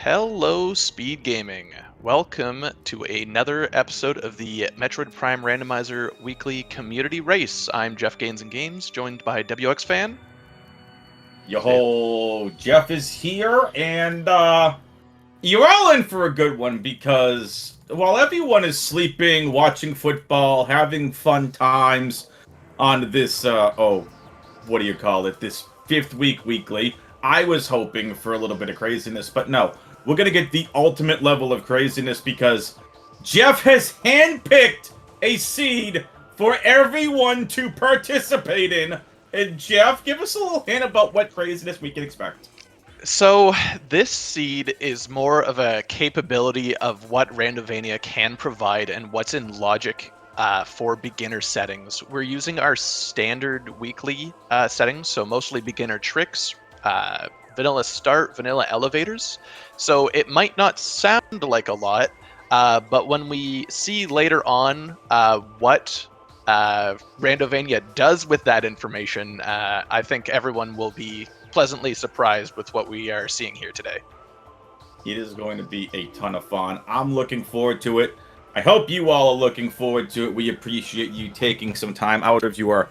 Hello, SpeedGaming. Welcome to another episode of the Metroid Prime Randomizer Weekly Community Race. I'm Jeff Gaines and Games, joined by WX Fan. Yo, Jeff is here, and you're all in for a good one because while everyone is sleeping, watching football, having fun times on this, what do you call it, this fifth week weekly, I was hoping for a little bit of craziness, but no. We're gonna get the ultimate level of craziness because Jeff has handpicked a seed for everyone to participate in. And Jeff, give us a little hint about what craziness we can expect. So, this seed is more of a capability of what Randomania can provide and what's in logic for beginner settings. We're using our standard weekly settings, so mostly beginner tricks, vanilla start, vanilla elevators. So it might not sound like a lot, but when we see later on what Randovania does with that information, I think everyone will be pleasantly surprised with what we are seeing here today. It is going to be a ton of fun. I'm looking forward to it. I hope you all are looking forward to it. We appreciate you taking some time out of your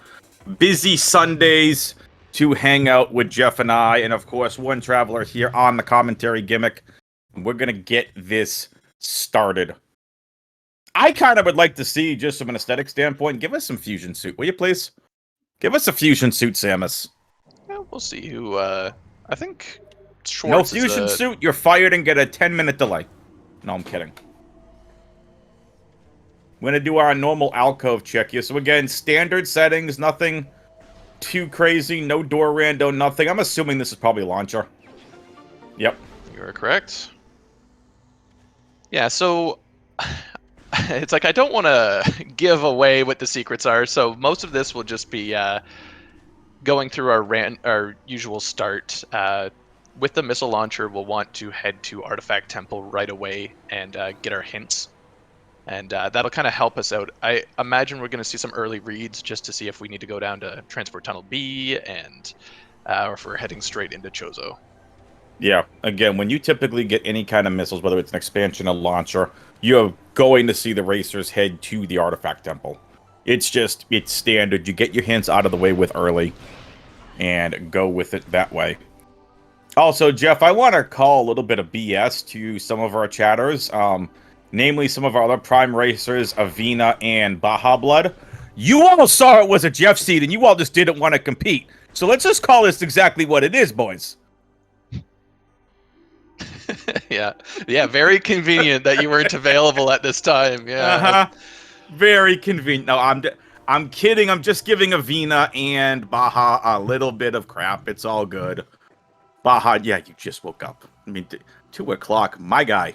busy Sundays to hang out with Jeff and I, and of course, one traveler here on the commentary gimmick. We're going to get this started. I kind of would like to see, just from an aesthetic standpoint, give us some fusion suit, will you please? Give us a fusion suit, Samus. Yeah, we'll see who. I think No Schwartz fusion is suit, you're fired and get a 10-minute delay. No, I'm kidding. We're going to do our normal alcove check here. So again, standard settings, nothing too crazy, no door rando, nothing. I'm assuming this is probably launcher. Yep. You're correct. Yeah, so it's like I don't want to give away what the secrets are, so most of this will just be going through our usual start. With the missile launcher, we'll want to head to Artifact Temple right away and get our hints. And that'll kind of help us out. I imagine we're going to see some early reads just to see if we need to go down to Transport Tunnel B and or if we're heading straight into Chozo. Yeah, again, when you typically get any kind of missiles, whether it's an expansion or launcher, you're going to see the racers head to the Artifact Temple. It's standard. You get your hints out of the way with early and go with it that way. Also, Jeff, I want to call a little bit of BS to some of our chatters. Namely some of our other prime racers, Avina and Baja Blood. You all saw it was a Jeff seed, and you all just didn't want to compete. So let's just call this exactly what it is, boys. Yeah, very convenient that you weren't available at this time. Yeah. Very convenient. No, I'm kidding. I'm just giving Avina and Baja a little bit of crap. It's all good. Baja, yeah, you just woke up. I mean, 2 o'clock, my guy.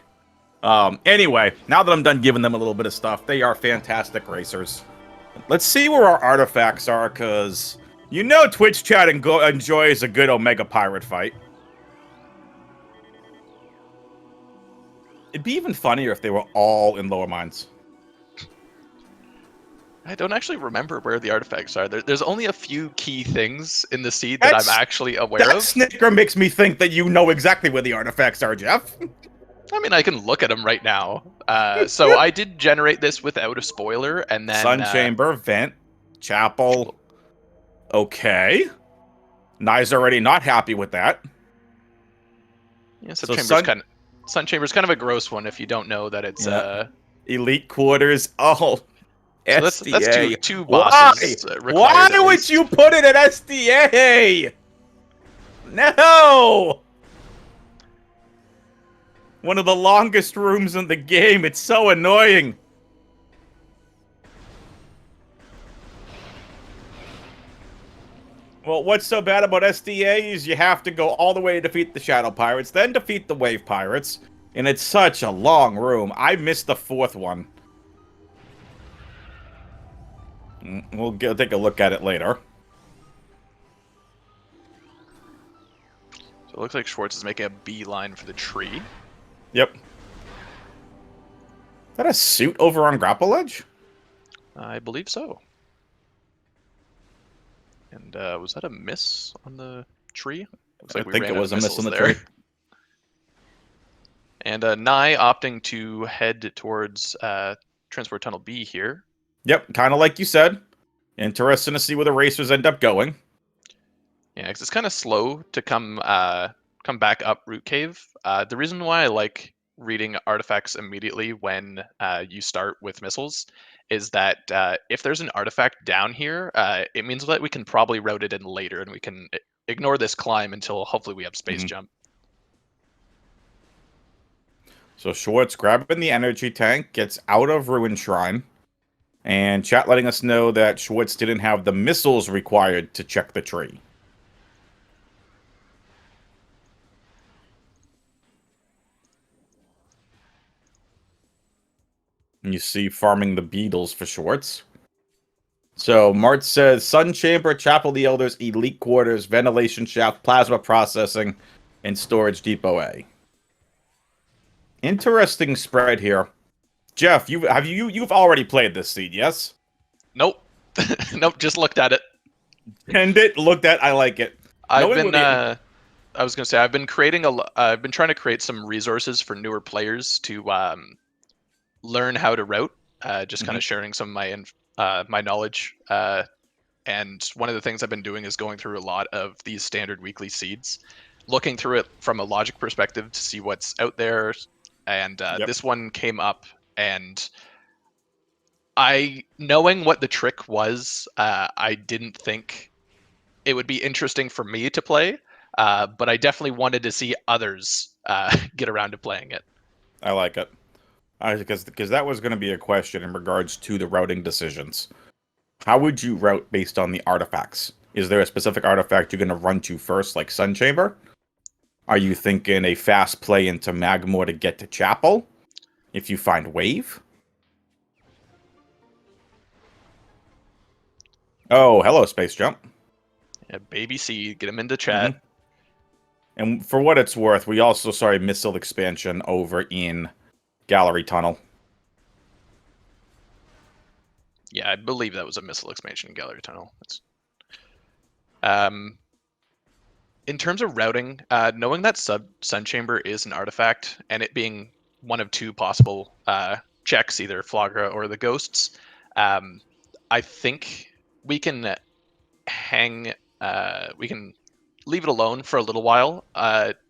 Anyway, now that I'm done giving them a little bit of stuff, they are fantastic racers. Let's see where our artifacts are, because you know Twitch chat enjoys a good Omega Pirate fight. It'd be even funnier if they were all in lower mines. I don't actually remember where the artifacts are. There's only a few key things in the seed that I'm actually aware of. That snicker makes me think that you know exactly where the artifacts are, Jeff. I mean, I can look at them right now. So I did generate this without a spoiler, and then Sun Chamber, Vent, Chapel. Okay. Nye's already not happy with that. Yeah, Sun Chamber's kind of a gross one if you don't know that it's Elite Quarters. Oh, so SDA. That's two bosses. Why would you put it at SDA? No. One of the longest rooms in the game. It's so annoying. Well, what's so bad about SDA is you have to go all the way to defeat the Shadow Pirates, then defeat the Wave Pirates, and it's such a long room. I missed the 4th one. We'll take a look at it later. So it looks like Schwartz is making a beeline for the tree. Yep. Is that a suit over on Grapple Edge? I believe so. And was that a miss on the tree? Looks like I think it was a miss on the tree. And Nye opting to head towards Transport Tunnel B here. Yep, kind of like you said. Interesting to see where the racers end up going. Yeah, because it's kind of slow to come back up Root Cave. The reason why I like reading artifacts immediately when you start with missiles is that if there's an artifact down here, it means that we can probably route it in later, and we can ignore this climb until hopefully we have space jump. So Schwartz grabbing the energy tank, gets out of Ruin Shrine, and chat letting us know that Schwartz didn't have the missiles required to check the tree. And you see farming the beetles for Schwartz. So Mart says Sun Chamber, Chapel of the Elders, Elite Quarters, Ventilation Shaft, Plasma Processing, and Storage Depot A. Interesting spread here. Jeff, you've already played this seed, yes? Nope. Nope, just looked at it. And it looked at, I like it. I was gonna say I've been creating I've been trying to create some resources for newer players to learn how to route. Just kind of sharing some of my knowledge. And one of the things I've been doing is going through a lot of these standard weekly seeds, looking through it from a logic perspective to see what's out there. And this one came up, and knowing what the trick was, I didn't think it would be interesting for me to play, but I definitely wanted to see others get around to playing it. I like it. Because that was going to be a question in regards to the routing decisions. How would you route based on the artifacts? Is there a specific artifact you're going to run to first, like Sun Chamber? Are you thinking a fast play into Magmore to get to Chapel? If you find Wave? Oh, hello, Space Jump. Yeah, Baby C, get him into chat. And for what it's worth, we also saw a missile expansion over in Gallery Tunnel. Yeah, I believe that was a missile expansion in Gallery Tunnel. In terms of routing, knowing that Sun Chamber is an artifact, and it being one of two possible checks, either Flagra or the Ghosts, I think we can we can leave it alone for a little while,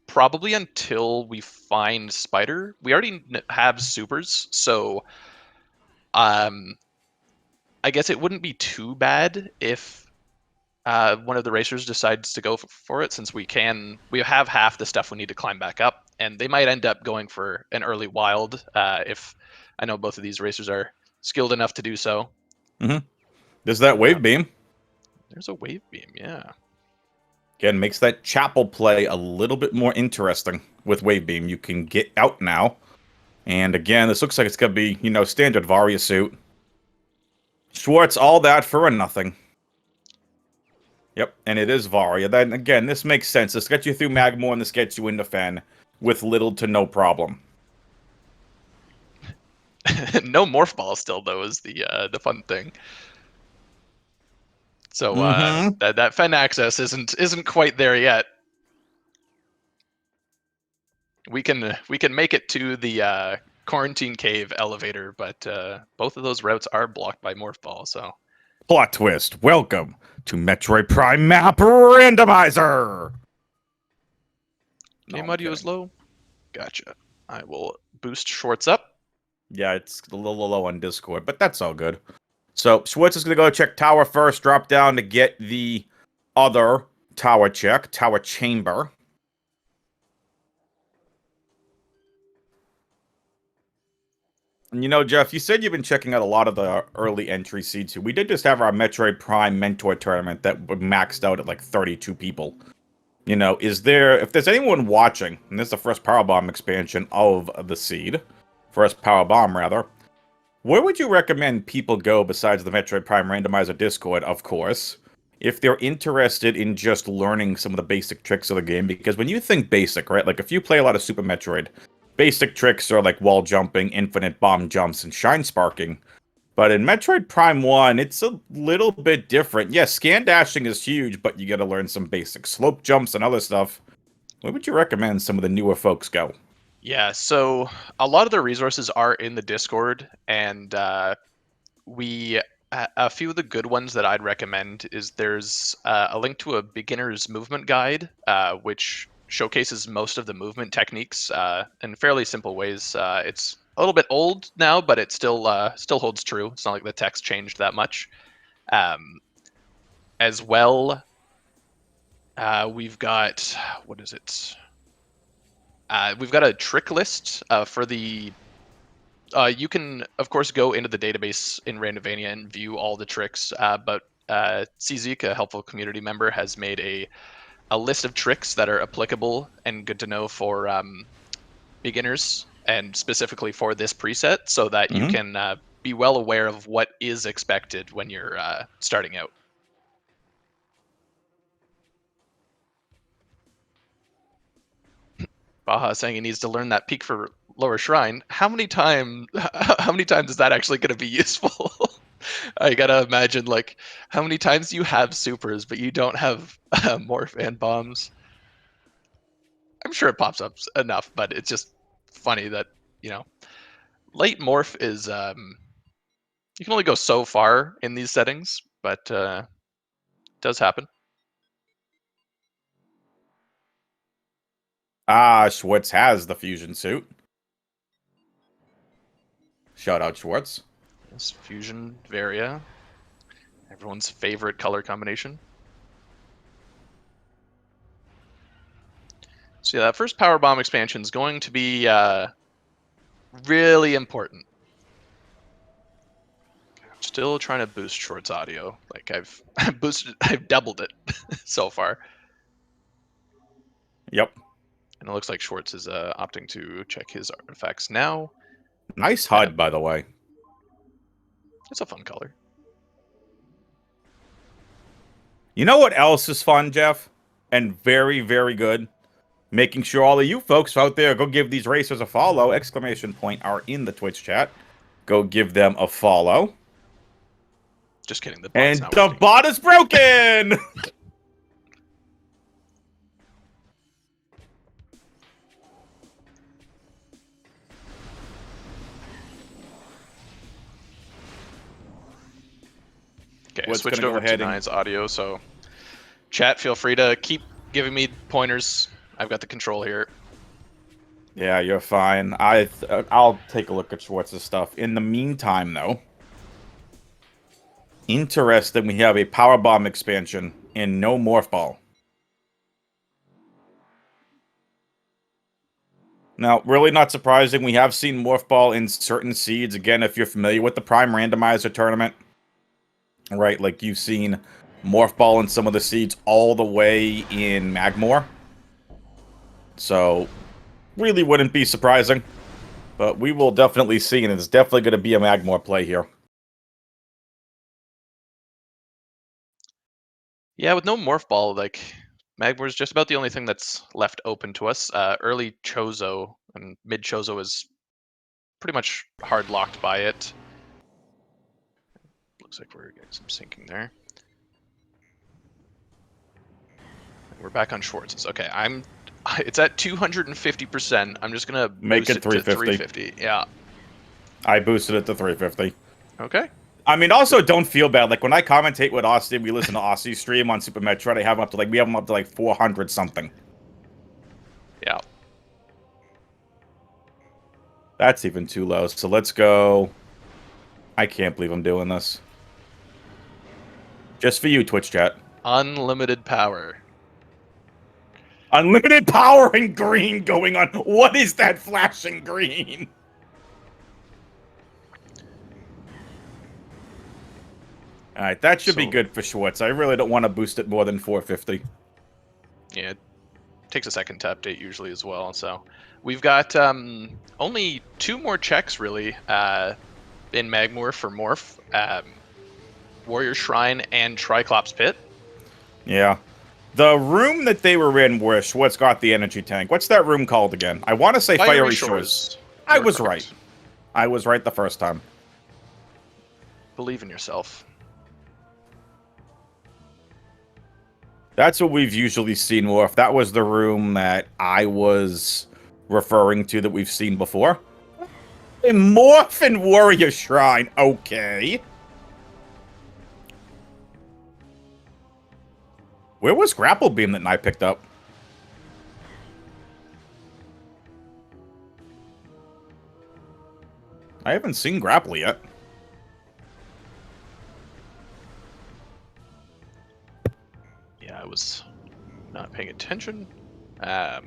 probably until we find Spider. We already have supers, so I guess it wouldn't be too bad if one of the racers decides to go for it, since we have half the stuff we need to climb back up, and they might end up going for an early wild if I know both of these racers are skilled enough to do so. There's that wave beam. There's a wave beam, yeah. Again, makes that Chapel play a little bit more interesting with wave beam. You can get out now. And again, this looks like it's going to be, standard Varia suit. Schwartz, all that for a nothing. Yep, and it is Varia. Then again, this makes sense. This gets you through Magmore, and this gets you into Fen with little to no problem. No morph ball still, though, is the fun thing. So that Fen access isn't quite there yet. We can make it to the quarantine cave elevator, but both of those routes are blocked by morph ball. So plot twist. Welcome to Metroid Prime Map Randomizer. Game audio is low. Gotcha. I will boost Schwartz up. Yeah, it's a little low on Discord, but that's all good. So Schwartz is going to go check tower first, drop down to get the other tower check, tower chamber. And Jeff, you said you've been checking out a lot of the early entry seeds. We did just have our Metroid Prime Mentor tournament that maxed out at like 32 people. If there's anyone watching, and this is the first Powerbomb expansion of the seed, first Powerbomb rather, where would you recommend people go besides the Metroid Prime Randomizer Discord, of course, if they're interested in just learning some of the basic tricks of the game? Because when you think basic, right, like if you play a lot of Super Metroid, basic tricks are like wall jumping, infinite bomb jumps, and shine sparking. But in Metroid Prime 1, it's a little bit different. Yes, scan dashing is huge, but you gotta learn some basic slope jumps and other stuff. Where would you recommend some of the newer folks go? Yeah, so a lot of the resources are in the Discord, and we a few of the good ones that I'd recommend is there's a link to a beginner's movement guide, which showcases most of the movement techniques in fairly simple ways. It's a little bit old now, but it still holds true. It's not like the text changed that much. Um, as well, we've got what is it? We've got a trick list for the you can, of course, go into the database in Randomania and view all the tricks, but CZek, a helpful community member, has made a list of tricks that are applicable and good to know for beginners and specifically for this preset so that you Mm-hmm. can be well aware of what is expected when you're starting out. Baja saying he needs to learn that peak for lower shrine. How many times? How many times is that actually going to be useful? I gotta imagine like how many times you have supers but you don't have morph and bombs. I'm sure it pops up enough, but it's just funny that you know late morph is you can only go so far in these settings, but it does happen. Schwartz has the fusion suit. Shout out Schwartz. Yes, fusion Varia, everyone's favorite color combination. So yeah, that first power bomb expansion is going to be really important. Still trying to boost Short's audio. Like I've doubled it so far. Yep. And it looks like Schwartz is opting to check his artifacts now. Nice HUD, by the way. It's a fun color. You know what else is fun, Jeff? And very, very good? Making sure all of you folks out there go give these racers a follow. Exclamation point are in the Twitch chat. Go give them a follow. Just kidding. The bot's And not the working. bot is broken! Okay, I What's switched gonna go over to ahead and... Nine's audio, so chat, feel free to keep giving me pointers. I've got the control here. Yeah, you're fine. I'll take a look at Schwartz's stuff. In the meantime, though, interesting, we have a power bomb expansion and no morph ball. Now, really not surprising. We have seen morph ball in certain seeds. Again, if you're familiar with the Prime Randomizer tournament, right? Like you've seen morph ball in some of the seeds all the way in Magmor. So, really wouldn't be surprising. But we will definitely see, and it's definitely going to be a Magmor play here. Yeah, with no morph ball, like Magmor is just about the only thing that's left open to us. Early Chozo and mid Chozo is pretty much hard locked by it. Looks like we're getting some syncing there. We're back on Schwartz's. Okay, it's at 250%. I'm just gonna Make boost it it to 350. 350. Yeah. I boosted it to 350. Okay. I mean, also don't feel bad. Like when I commentate with Austin, we listen to Aussie's stream on Super Metroid. We have him up to like 400 something. Yeah. That's even too low. So let's go. I can't believe I'm doing this. Just for you, Twitch chat. Unlimited power. Unlimited power and green going on. What is that flashing green? Alright, that should be good for Schwartz. I really don't want to boost it more than 450. Yeah, it takes a second to update usually as well. So we've got only 2 more checks really in Magmor for Morph. Warrior Shrine and Triclops Pit. Yeah. The room that they were in where Schwartz got the energy tank. What's that room called again? I want to say Fiery Shores. I was right. I was right the first time. Believe in yourself. That's what we've usually seen more. If that was the room that I was referring to that we've seen before. A Morphin Warrior Shrine, okay. Where was Grapple Beam that Knight picked up? I haven't seen Grapple yet. Yeah, I was not paying attention. And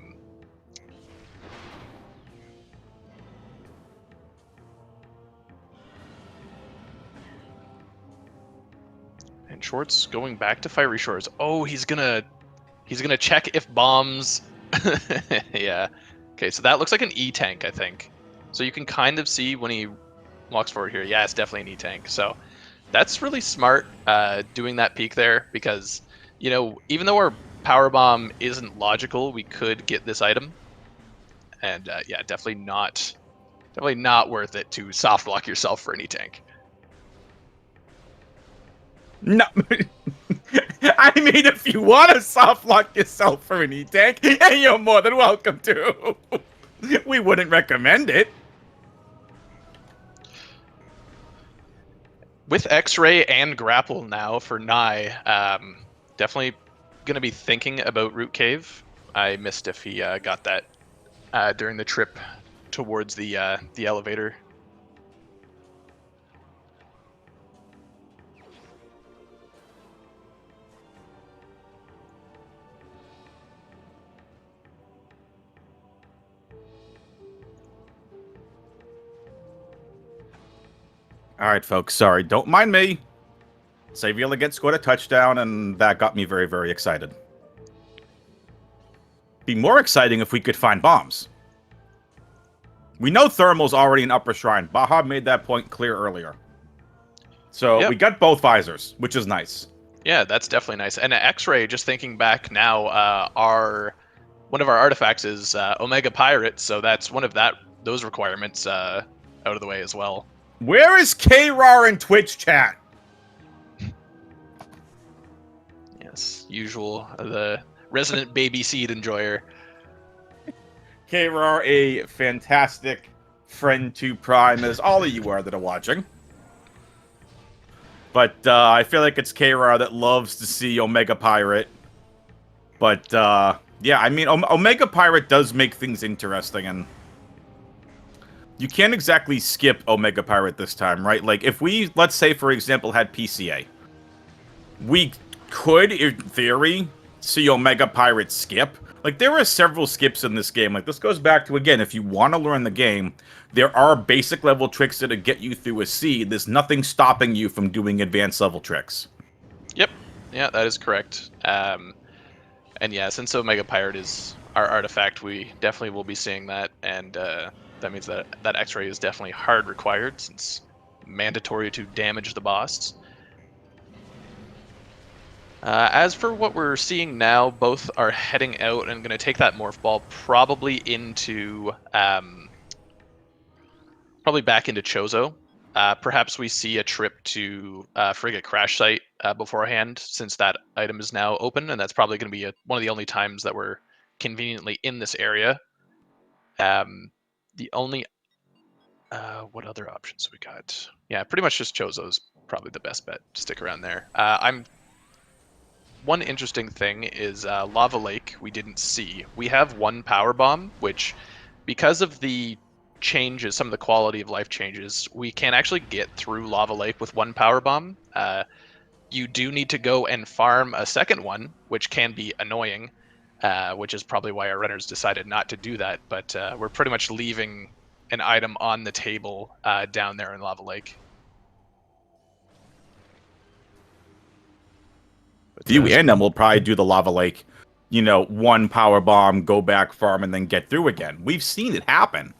Shorts going back to Fiery Shores. Oh, he's gonna check if bombs. Yeah. Okay, so that looks like an E tank, I think. So you can kind of see when he walks forward here. Yeah, it's definitely an E tank. So that's really smart, doing that peek there, because even though our power bomb isn't logical, we could get this item, and yeah, definitely not worth it to soft lock yourself for an E tank. No. I mean, if you want to soft lock yourself for an E-Tank, you're more than welcome to. We wouldn't recommend it. With X-Ray and Grapple now for Nye, definitely going to be thinking about Root Cave. I missed if he got that during the trip towards the elevator. All right, folks. Sorry. Don't mind me. Saviel again scored a touchdown, and that got me very, very excited. Be more exciting if we could find bombs. We know Thermal's already an upper shrine. Baha made that point clear earlier. So Yep. we got both visors, which is nice. Yeah, that's definitely nice. And X-Ray, just thinking back now, one of our artifacts is Omega Pirate, so that's one of those requirements out of the way as well. Where is K-Rar in Twitch chat? Yes, usual, the resident baby seed enjoyer. K-Rar, a fantastic friend to Prime, as all of you are that are watching. But I feel like it's K-Rar that loves to see Omega Pirate. But yeah, I mean, Omega Pirate does make things interesting, and you can't exactly skip Omega Pirate this time, right? Like, if we, let's say, for example, had PCA, we could, in theory, see Omega Pirate skip. Like, there are several skips in this game. Like, this goes back to, again, if you want to learn the game, there are basic level tricks that'll get you through a seed. There's nothing stopping you from doing advanced level tricks. Yep. Yeah, that is correct. And yeah, since Omega Pirate is our artifact, we definitely will be seeing that, and that means that X-Ray is definitely hard required, since mandatory to damage the boss. As for what we're seeing now, both are heading out and going to take that Morph Ball probably back into Chozo. Perhaps we see a trip to Frigate Crash Site beforehand, since that item is now open, and that's probably going to be one of the only times that we're conveniently in this area. The only what other options we got? Yeah, pretty much just Chozo's probably the best bet. Stick around there. One interesting thing is Lava Lake we didn't see. We have one power bomb, which, because of the changes, some of the quality of life changes, we can actually get through Lava Lake with one power bomb. You do need to go and farm a second one, which can be annoying, which is probably why our runners decided not to do that. But we're pretty much leaving an item on the table down there in Lava Lake. You and them will probably do the Lava Lake, you know, one power bomb, go back, farm, and then get through again. We've seen it happen.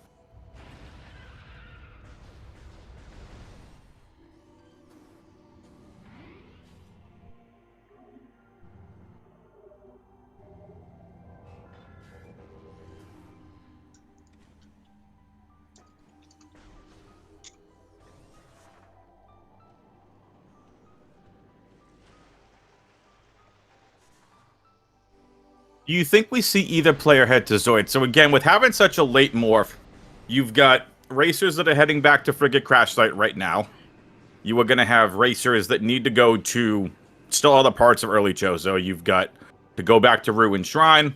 Do you think we see either player head to Zoid? So again, with having such a late morph, you've got racers that are heading back to Frigate Crash Site right now. You are going to have racers that need to go to still other parts of early Chozo. You've got to go back to Ruin Shrine.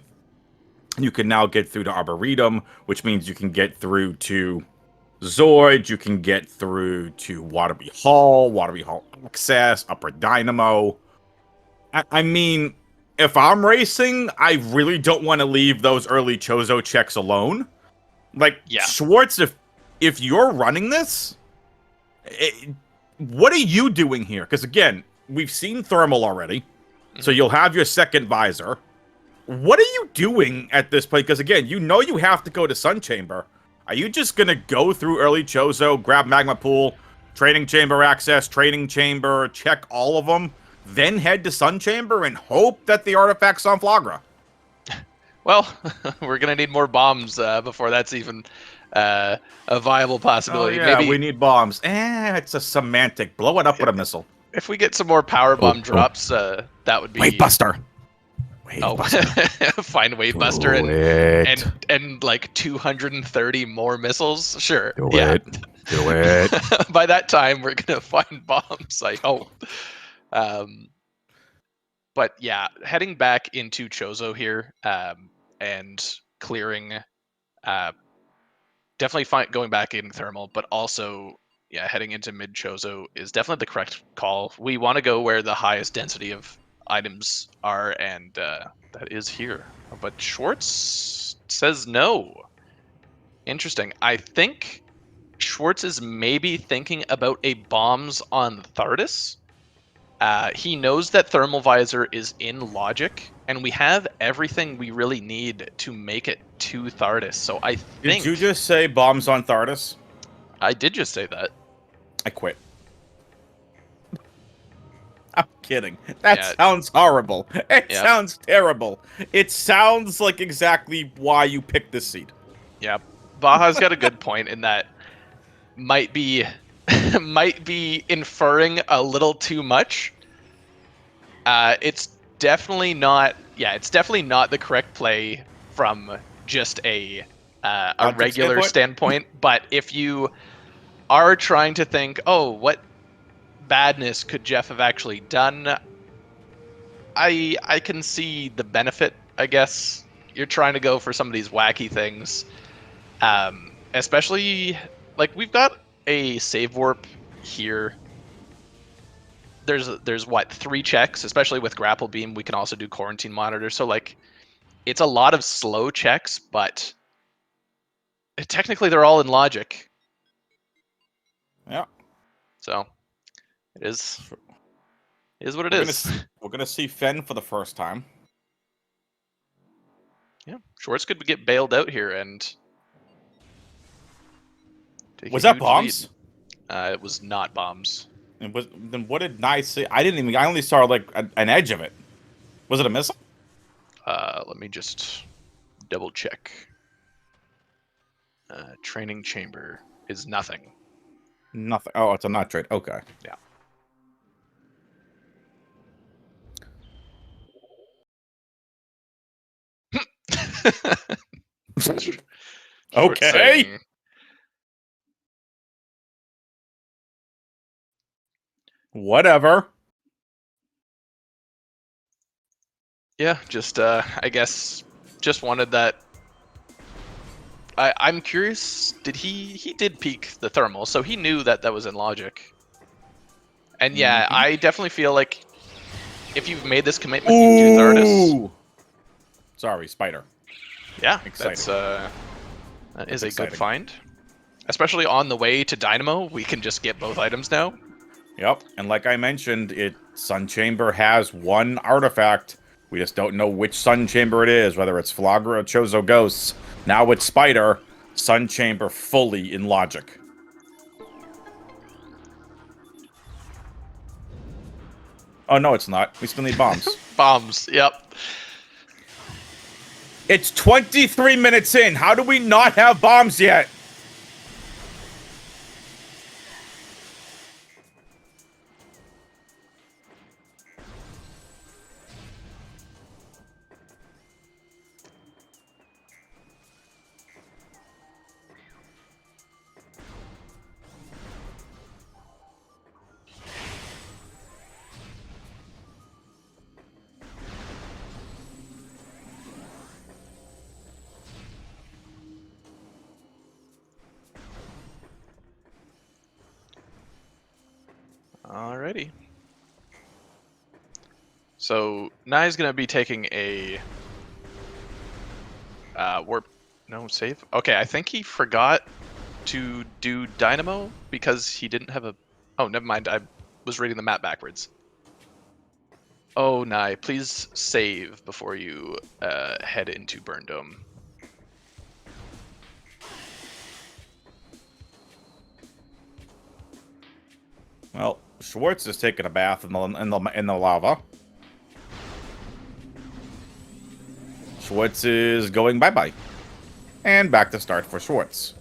You can now get through to Arboretum, which means you can get through to Zoid. You can get through to Waterby Hall Access, Upper Dynamo. I mean, if I'm racing, I really don't want to leave those early Chozo checks alone. Like, Yeah. Schwartz, if you're running this, what are you doing here? Because again, we've seen Thermal already, so you'll have your second visor. What are you doing at this point? Because again, you know you have to go to Sun Chamber. Are you just gonna go through early Chozo, grab Magma Pool, Training Chamber access, Training Chamber, check all of them, then head to Sun Chamber and hope that the artifact's on Flagra? Well, we're gonna need more bombs before that's even a viable Oh possibility. yeah, Maybe we need bombs. It's a semantic. Blow it up with a missile. if we get some more power bomb drops, that would be. Wave Buster. Oh, find Wavebuster and like 230 more missiles. Sure. Do it. By that time, we're gonna find bombs. I hope. But yeah, heading back into Chozo here, and clearing, definitely going back in Thermal, but also heading into mid Chozo is definitely the correct call. We want to go where the highest density of items are, and that is here. But Schwartz says no. Interesting. I think Schwartz is maybe thinking about a bombs on Thardis. He knows that Thermal Visor is in Logic, and we have everything we really need to make it to Thardis. So I think... Did you just say bombs on Thardis? I did just say that. I quit. I'm kidding. That sounds horrible. It sounds terrible. It sounds like exactly why you picked this seed. Yeah, Baja's got a good point in that might be inferring a little too much. It's definitely not. Yeah, it's definitely not the correct play from just a regular standpoint. But if you are trying to think, oh, what badness could Jeff have actually done? I can see the benefit, I guess. You're trying to go for some of these wacky things. Especially, like, we've got a save warp here. There's what, 3 checks, especially with grapple beam. We can also do quarantine monitor. So, like, it's a lot of slow checks, but technically they're all in logic. Yeah. So, it is what it is. We're gonna see Fen for the first time. Yeah, Schwartz could get bailed out here and... Was that bombs? It was not bombs. Then what did Nye say? I only saw like an edge of it. Was it a missile? Let me just double check. Training chamber is nothing. Nothing. Oh, it's a not trade. Okay. Yeah. Okay. Whatever. Yeah, just I guess just wanted that. I'm curious. Did he did peek the thermal, so he knew that was in logic. And yeah, I definitely feel like if you've made this commitment, you do Thardis. Sorry, Spider. Yeah, that is a good find. Especially on the way to Dynamo, we can just get both items now. Yep, and like I mentioned, Sun Chamber has one artifact. We just don't know which Sun Chamber it is, whether it's Flagra or Chozo Ghosts. Now with Spider, Sun Chamber fully in logic. Oh, no, it's not. We still need bombs. Bombs, yep. It's 23 minutes in. How do we not have bombs yet? Alrighty. So Nai's gonna be taking a warp. No save. Okay, I think he forgot to do Dynamo because he didn't have a. Oh, never mind. I was reading the map backwards. Oh, Nai, please save before you head into Burn Dome. Well, Schwartz is taking a bath in the lava. Schwartz is going bye-bye. And back to start for Schwartz.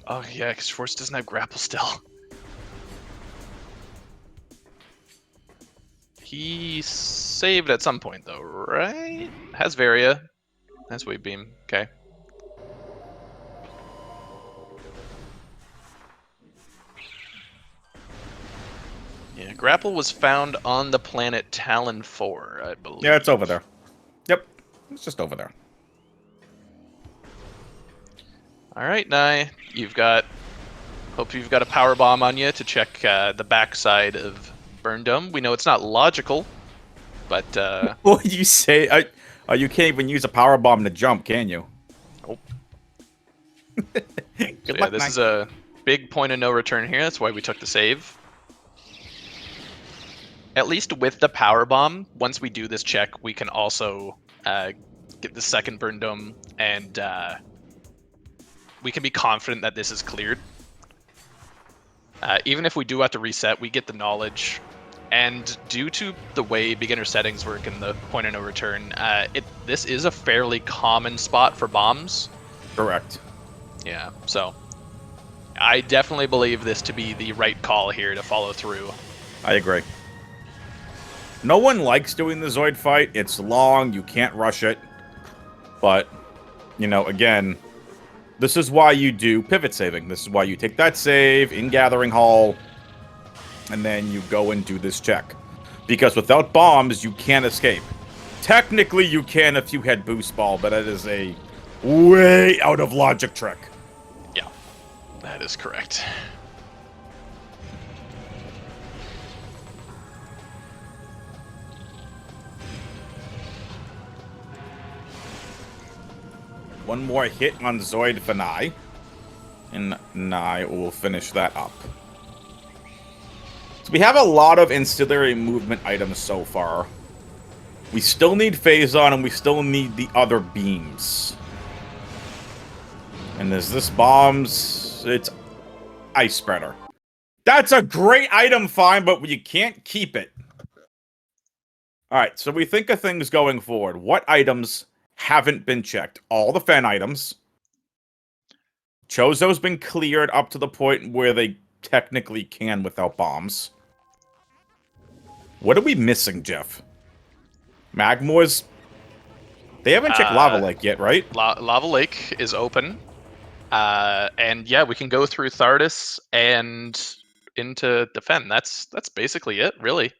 Oh yeah, because Schwartz doesn't have grapple still. He saved at some point though, right? Has Varia. Has Wave Beam. Okay. Yeah, grapple was found on the planet Talon 4, I believe. Yeah, it's over there. Yep, it's just over there. All right, Nai, hope you've got a power bomb on you to check the backside of Burn Dome. We know it's not logical, but What did you say? You can't even use a power bomb to jump, can you? Nope. Good So luck, this Mike. is a big point of no return here. That's why we took the save. At least with the power bomb, once we do this check, we can also get the second Burn Dome, and we can be confident that this is cleared. Even if we do have to reset, we get the knowledge. And due to the way beginner settings work and the point of no return, this is a fairly common spot for bombs. Correct. Yeah, so I definitely believe this to be the right call here to follow through. I agree. No one likes doing the Zoid fight. It's long, you can't rush it. But, you know, again, this is why you do pivot saving. This is why you take that save in Gathering Hall, and then you go and do this check. Because without bombs, you can't escape. Technically, you can if you had Boost Ball, but that is a way out of logic trick. Yeah, that is correct. One more hit on Zoid for Nai. And Nai will finish that up. So we have a lot of ancillary movement items so far. We still need Phazon, and we still need the other beams. And there's this bombs. It's Ice Spreader. That's a great item, fine, but you can't keep it. Alright, so we think of things going forward. What items haven't been checked? All the Fen items. Chozo's been cleared up to the point where they technically can without bombs. What are we missing, Jeff? Magmore's... They haven't checked Lava Lake yet, right? Lava Lake is open. And yeah, we can go through Thardis and into Defend. That's basically it, really.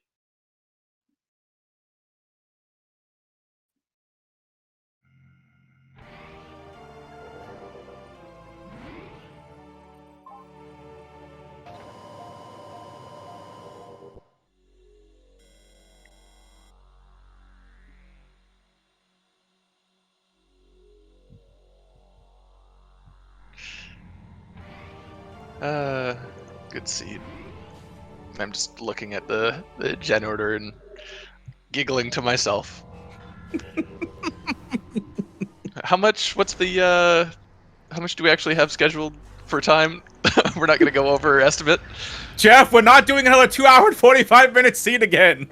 Good seed. I'm just looking at the gen order and giggling to myself. How much? What's the? How much do we actually have scheduled for time? We're not gonna go over estimate. Jeff, we're not doing another 2 hour and 45-minute scene again.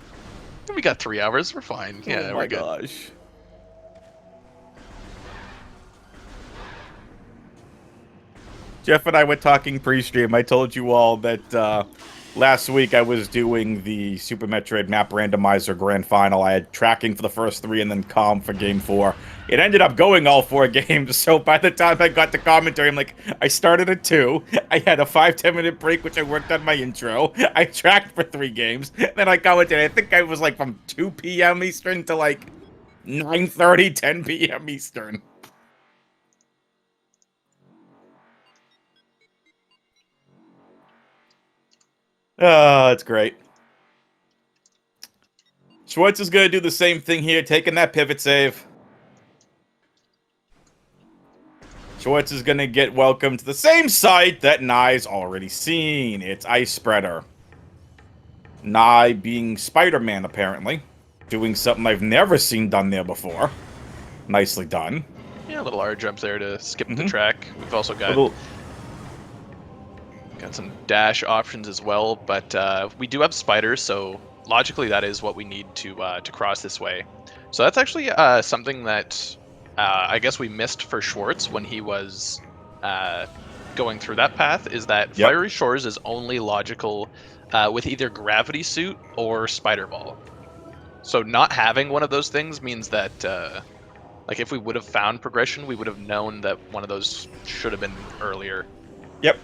We got 3 hours. We're fine. Yeah, oh we're my good. Gosh. Jeff and I were talking pre-stream. I told you all that last week I was doing the Super Metroid Map Randomizer Grand Final. I had tracking for the first 3 and then calm for Game 4. It ended up going all 4 games, so by the time I got to commentary, I'm like, I started at 2, I had a 5-10 minute break, which I worked on my intro, I tracked for 3 games, then I commented. I think I was like from 2 p.m. Eastern to like 9:30, 10 p.m. Eastern. Oh, that's great. Schwartz is going to do the same thing here, taking that pivot save. Schwartz is going to get welcome to the same site that Nye's already seen. It's Ice Spreader. Nye being Spider-Man, apparently. Doing something I've never seen done there before. Nicely done. Yeah, a little R jump there to skip the track. We've also got some dash options as well, but we do have spiders, so logically that is what we need to cross this way. So that's actually something that I guess we missed for Schwartz when he was going through that path, is that Fiery Shores is only logical with either Gravity Suit or Spider Ball. So not having one of those things means that like if we would have found progression, we would have known that one of those should have been earlier. Yep.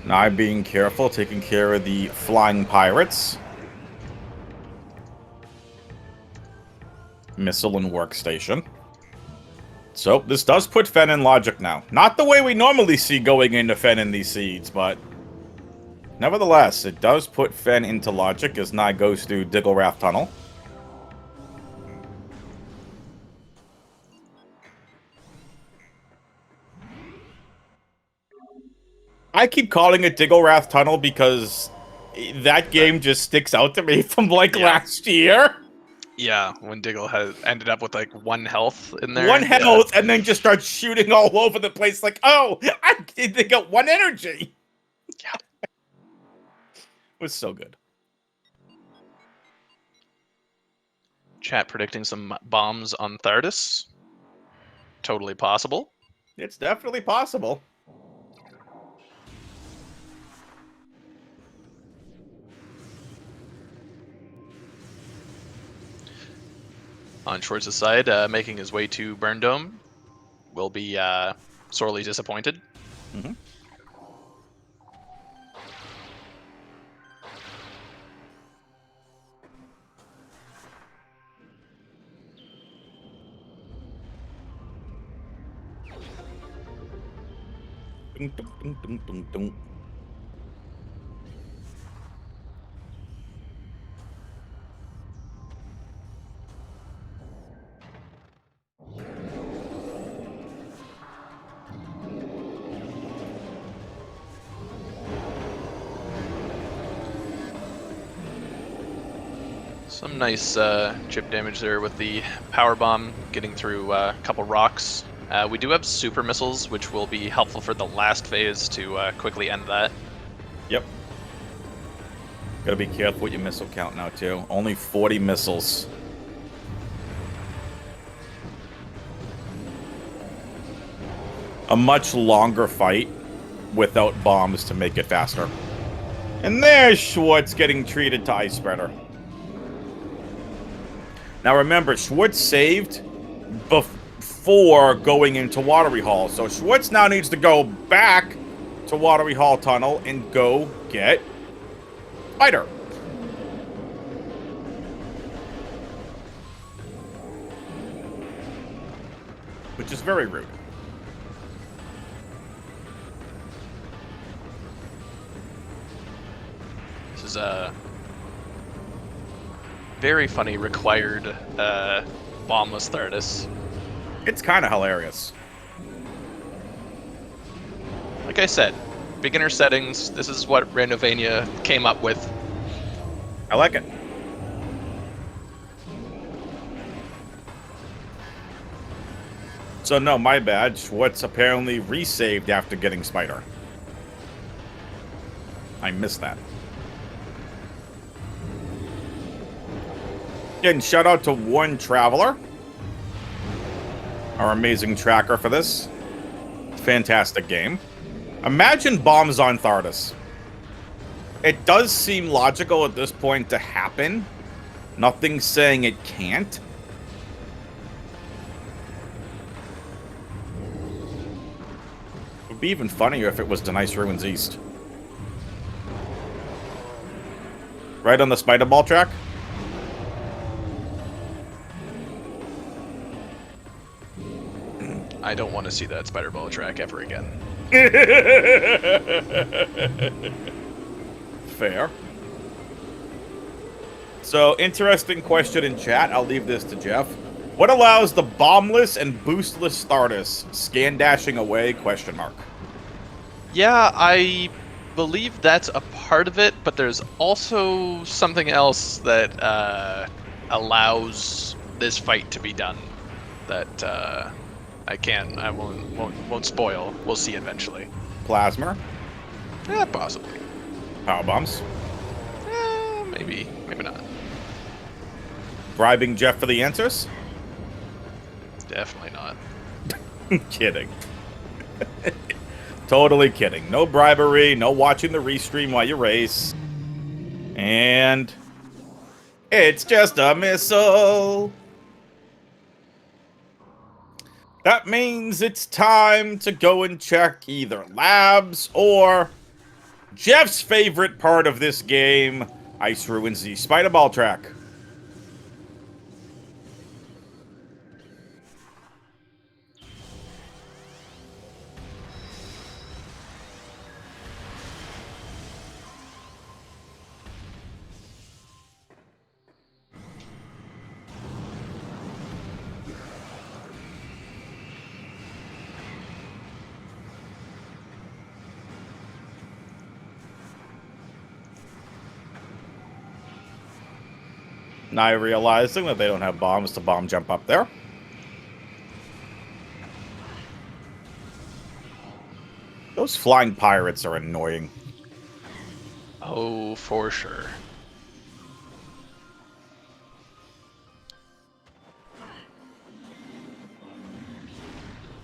Now being careful, taking care of the flying pirates. Missile and workstation. So, this does put Fen in logic now. Not the way we normally see going into Fen in these seeds, but... nevertheless, it does put Fen into logic as Nye goes through Digglerath Tunnel. I keep calling it Digglerath Tunnel because that game just sticks out to me from, like, last year. Yeah, when Diggle has ended up with, like, 1 health in there. 1 health, and then just starts shooting all over the place like, oh, they got 1 energy. Yeah. It was so good. Chat predicting some bombs on Thardis. Totally possible. It's definitely possible. On Schwartz's side, making his way to Burn Dome, will be sorely disappointed. Mm-hmm. Dun, dun, dun, dun, dun, dun. Some nice chip damage there with the power bomb getting through a couple rocks. We do have super missiles, which will be helpful for the last phase to quickly end that. Yep. Gotta be careful with your missile count now, too. Only 40 missiles. A much longer fight without bombs to make it faster. And there's Schwartz getting treated to Ice Spreader. Now remember, Schwartz saved before going into Watery Hall. So Schwartz now needs to go back to Watery Hall Tunnel and go get Spider. Which is very rude. This is a very funny required bombless Thardis. It's kind of hilarious. Like I said, beginner settings, this is what Randomizer came up with. I like it. So no, my bad. Schwartz apparently resaved after getting Spider. I missed that. Again, shout out to One Traveler, our amazing tracker for this. Fantastic game. Imagine bombs on Thardis. It does seem logical at this point to happen. Nothing's saying it can't. It'd be even funnier if it was the Nice Ruins East. Right on the spider ball track? I don't want to see that spider ball track ever again. Fair. So, interesting question in chat. I'll leave this to Jeff. What allows the bombless and boostless Stardust scan dashing away? Question mark. Yeah, I believe that's a part of it, but there's also something else that allows this fight to be done that I won't spoil. We'll see eventually. Plasma. Yeah, possibly. Power bombs. Maybe not. Bribing Jeff for the answers? Definitely not. Kidding. Totally kidding. No bribery, no watching the restream while you race. And it's just a missile. That means it's time to go and check either labs or Jeff's favorite part of this game, Ice Ruins the Spider Ball track. Now realizing that they don't have bombs to bomb jump up there. Those flying pirates are annoying. Oh, for sure.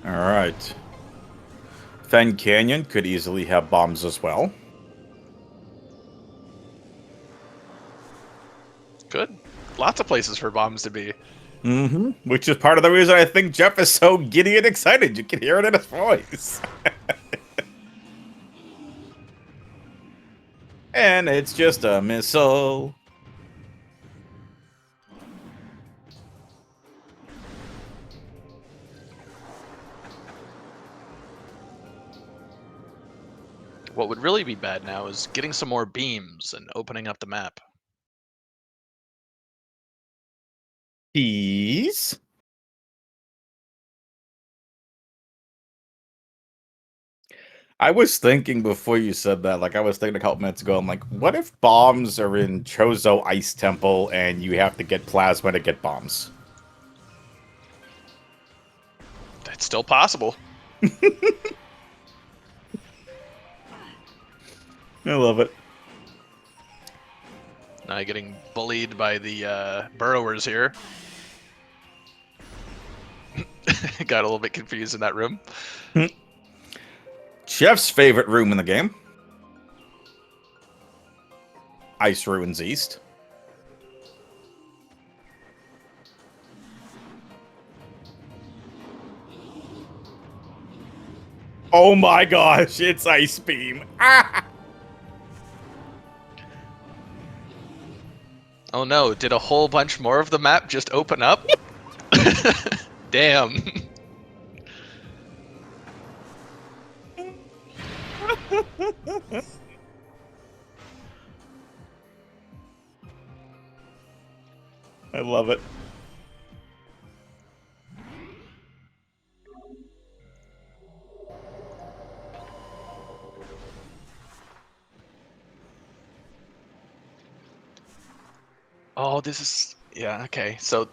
Alright. Fen Canyon could easily have bombs as well. Good. Lots of places for bombs to be. Mm-hmm. Which is part of the reason I think Jeff is so giddy and excited. You can hear it in his voice. And it's just a missile. What would really be bad now is getting some more beams and opening up the map. Peas. I was thinking before you said that, like I was thinking a couple minutes ago, I'm like, what if bombs are in Chozo Ice Temple and you have to get plasma to get bombs? That's still possible. I love it. Now getting bullied by the burrowers here. Got a little bit confused in that room. Chef's favorite room in the game. Ice Ruins East. Oh my gosh, it's Ice Beam. Ah! Oh no, did a whole bunch more of the map just open up? Damn. I love it. Oh, this is... Yeah, okay. So...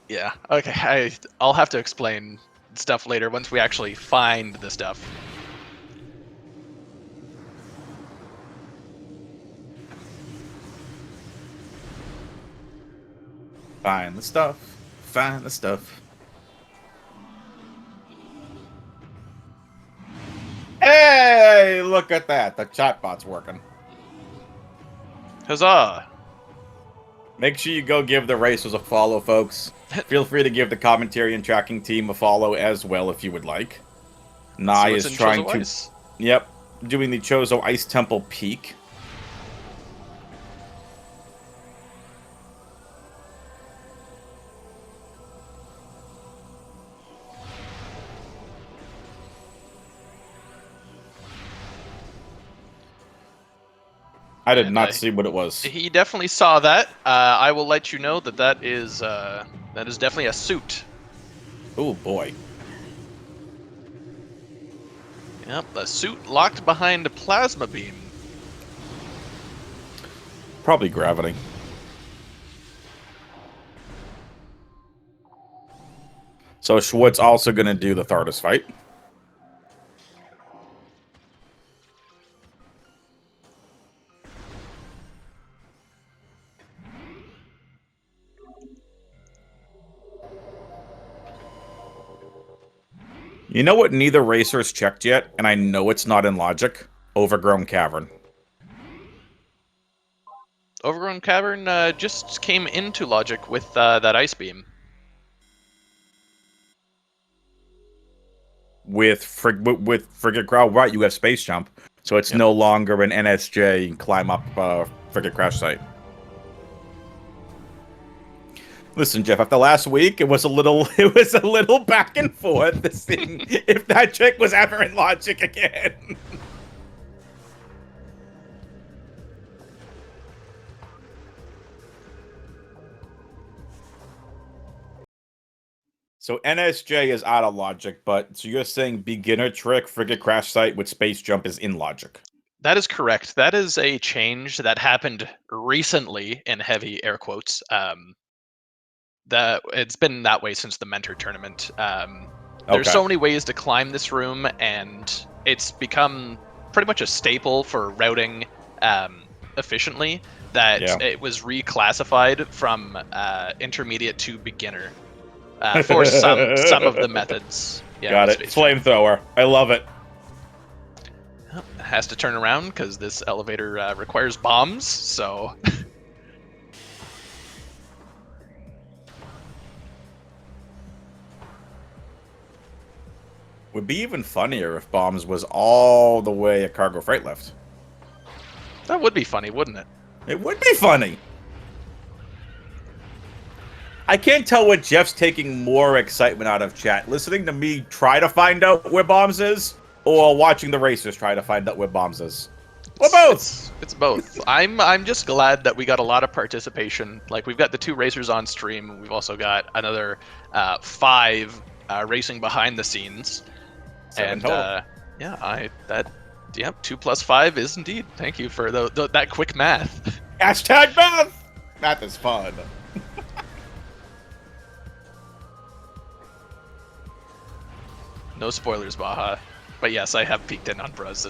Yeah, okay. I'll have to explain stuff later once we actually find the stuff. Find the stuff. Find the stuff. Hey, look at that. The chatbot's working. Huzzah! Make sure you go give the racers a follow, folks. Feel free to give the commentary and tracking team a follow as well if you would like. Nai See what's is in trying Chozo to... Ice. Yep, doing the Chozo Ice Temple peak. I did And not see what it was. he definitely saw that. I will let you know that that is definitely a suit. Oh boy. Yep, a suit locked behind a plasma beam. Probably gravity. So Schwartz also going to do the Thardus fight. You know what neither racer's checked yet, and I know it's not in logic? Overgrown Cavern. Overgrown Cavern just came into logic with that ice beam. With Frigate Crowd, right, you have Space Jump. So it's Yep. no longer an NSJ climb up Frigate Crash site. Listen, Jeff, after last week, it was a little back and forth to see if that trick was ever in logic again. So NSJ is out of logic, but so you're saying beginner trick frigate crash site with space jump is in logic. That is correct. That is a change that happened recently in heavy air quotes. That it's been that way since the mentor tournament. There's Okay. so many ways to climb this room, and it's become pretty much a staple for routing efficiently that Yeah. it was reclassified from intermediate to beginner for some of the methods. Yeah, Got with it. Space Jump. Flamethrower. I love it. It has to turn around because this elevator requires bombs. So Would be even funnier if bombs was all the way at cargo freight lift. that would be funny, wouldn't it? It would be funny. I can't tell what Jeff's taking more excitement out of chat. Listening to me try to find out where bombs is, or watching the racers try to find out where bombs is. Or both. It's both. I'm just glad that we got a lot of participation. Like we've got the 2 racers on stream. We've also got another 5 racing behind the scenes. 7 total. Yeah, 2 plus 5 is indeed. Thank you for that quick math. Hashtag math. Math is fun. No spoilers, Baja. But yes, I have peeked in on Bruz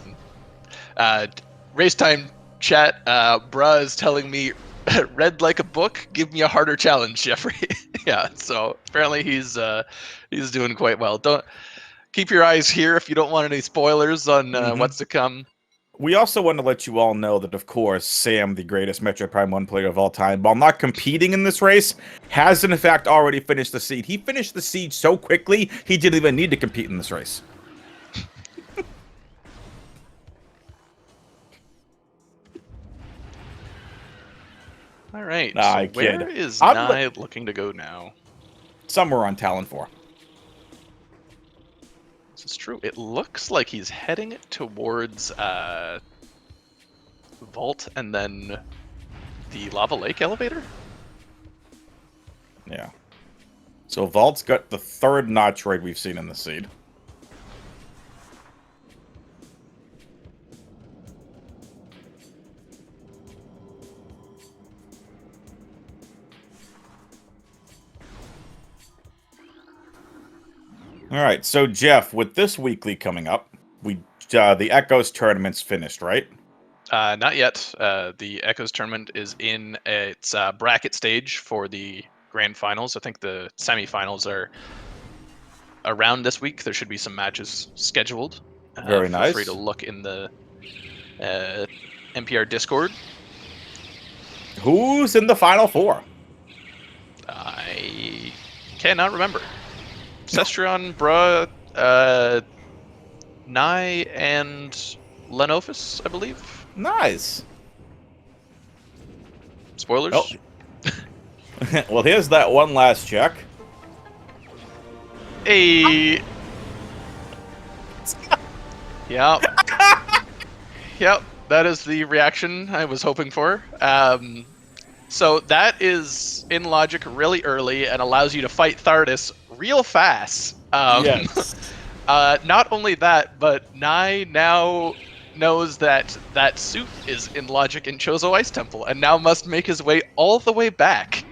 and race time chat. Bruz is telling me, read like a book. Give me a harder challenge, Jeffrey. Yeah. So apparently he's doing quite well. Don't keep your eyes here if you don't want any spoilers on what's to come. We also want to let you all know that, of course, Sam, the greatest Metroid Prime 1 player of all time, while not competing in this race, has in fact already finished the seed. He finished the seed so quickly, he didn't even need to compete in this race. All right. Nah, So kid. where is Nye looking to go now? Somewhere on Talon 4. This is true. It looks like he's heading towards Vault and then the Lava Lake elevator. Yeah. So Vault's got the 3rd Metroid we've seen in the seed. All right, so Jeff, with this weekly coming up, the Echoes tournament's finished, right? Not yet. The Echoes tournament is in its bracket stage for the grand finals. I think the semifinals are around this week. There should be some matches scheduled. Very Feel nice. free to look in the NPR Discord. Who's in the Final 4? I cannot remember. Sestrion, Nye and Lenophis, I believe. Nice. Oh. Spoilers. Well, here's that one last check. Hey. Yep. Yep. That is the reaction I was hoping for. So that is in logic really early and allows you to fight Thardis real fast. Yes. Not only that, but Nye now knows that that suit is in logic in Chozo Ice Temple and now must make his way all the way back.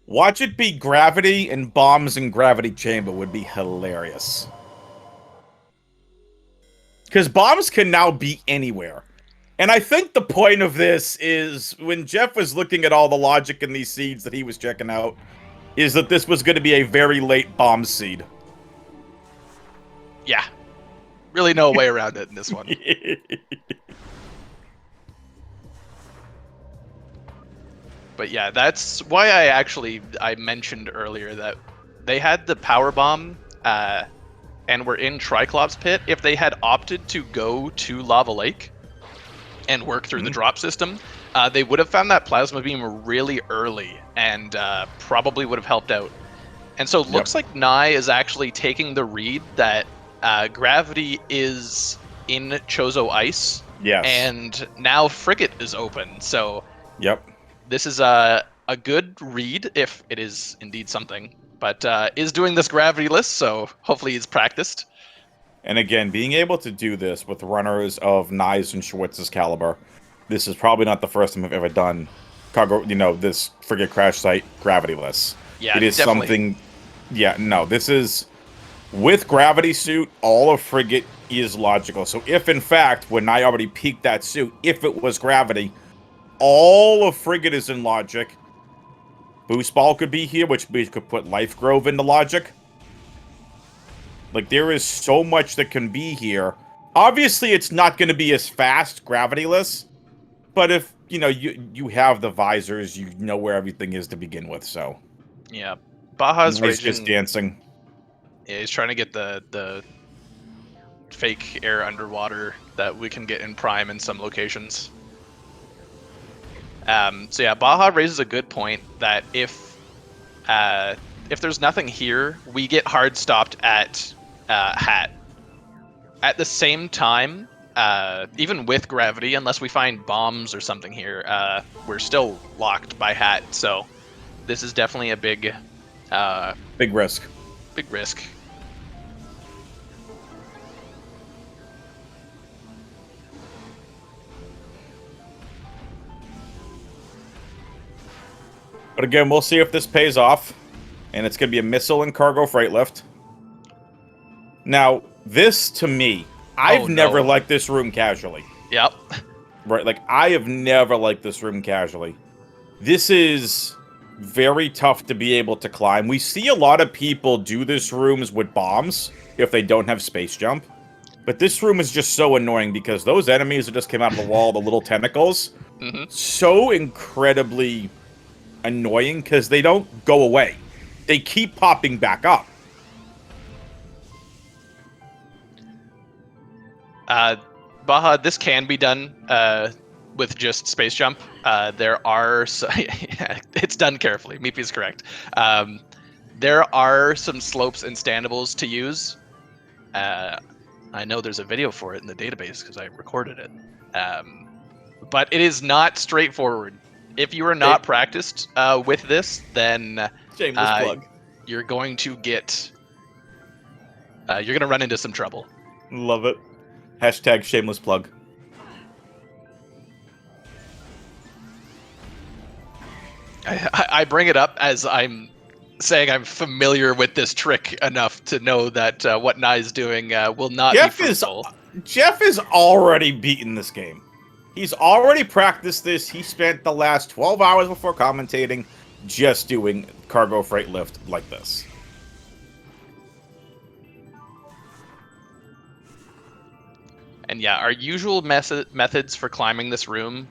Watch it be gravity and bombs in gravity chamber would be hilarious. Because bombs can now be anywhere. And I think the point of this is when Jeff was looking at all the logic in these seeds that he was checking out, is that this was going to be a very late bomb seed. Yeah. Really no way around it in this one. But yeah, that's why I mentioned earlier that they had the power bomb and were in Triclops pit. If they had opted to go to Lava Lake and work through the drop system, they would have found that plasma beam really early and probably would have helped out. And so it looks like Nye is actually taking the read that gravity is in Chozo Ice. Yes. And now Frigate is open. So this is a good read, if it is indeed something. But is doing this gravity list, so hopefully he's practiced. And again, being able to do this with runners of Nye's and Schwartz's caliber, this is probably not the first time I've ever done cargo, this Frigate crash site gravity list. Yeah, it is definitely. something. Yeah, no, this is with gravity suit. All of Frigate is logical. So if in fact, when Nye already peaked that suit, if it was gravity, all of Frigate is in logic. Boost Ball could be here, which we could put Life Grove into logic. Like, there is so much that can be here. Obviously, it's not going to be as fast gravityless, but if, you have the visors, you know where everything is to begin with, so. Yeah. Baja's He's raging. just dancing. Yeah, he's trying to get the fake air underwater that we can get in Prime in some locations. So yeah, Baja raises a good point that if there's nothing here, we get hard stopped at Hat. At the same time, even with gravity, unless we find bombs or something here, we're still locked by Hat. So this is definitely a big risk. Big risk. But again, we'll see if this pays off. And it's going to be a missile and cargo freight lift. Now, this, to me, I've never liked this room casually. Yep. Right, like, I have never liked this room casually. This is very tough to be able to climb. We see a lot of people do this rooms with bombs if they don't have space jump. But this room is just so annoying because those enemies that just came out of the wall, the little tentacles, so incredibly annoying because they don't go away. They keep popping back up. Baja, this can be done with just space jump. There are it's done carefully. Meepy is correct. There are some slopes and standables to use. I know there's a video for it in the database because I recorded it. But it is not straightforward. If you are not practiced with this, then shameless plug. You're going to get you're going to run into some trouble. Love it. Hashtag shameless plug. I bring it up as I'm saying I'm familiar with this trick enough to know that what Nye's doing will not be fruitful. Jeff is already beaten this game. He's already practiced this. He spent the last 12 hours before commentating just doing cargo freight lift like this. And yeah, our usual methods for climbing this room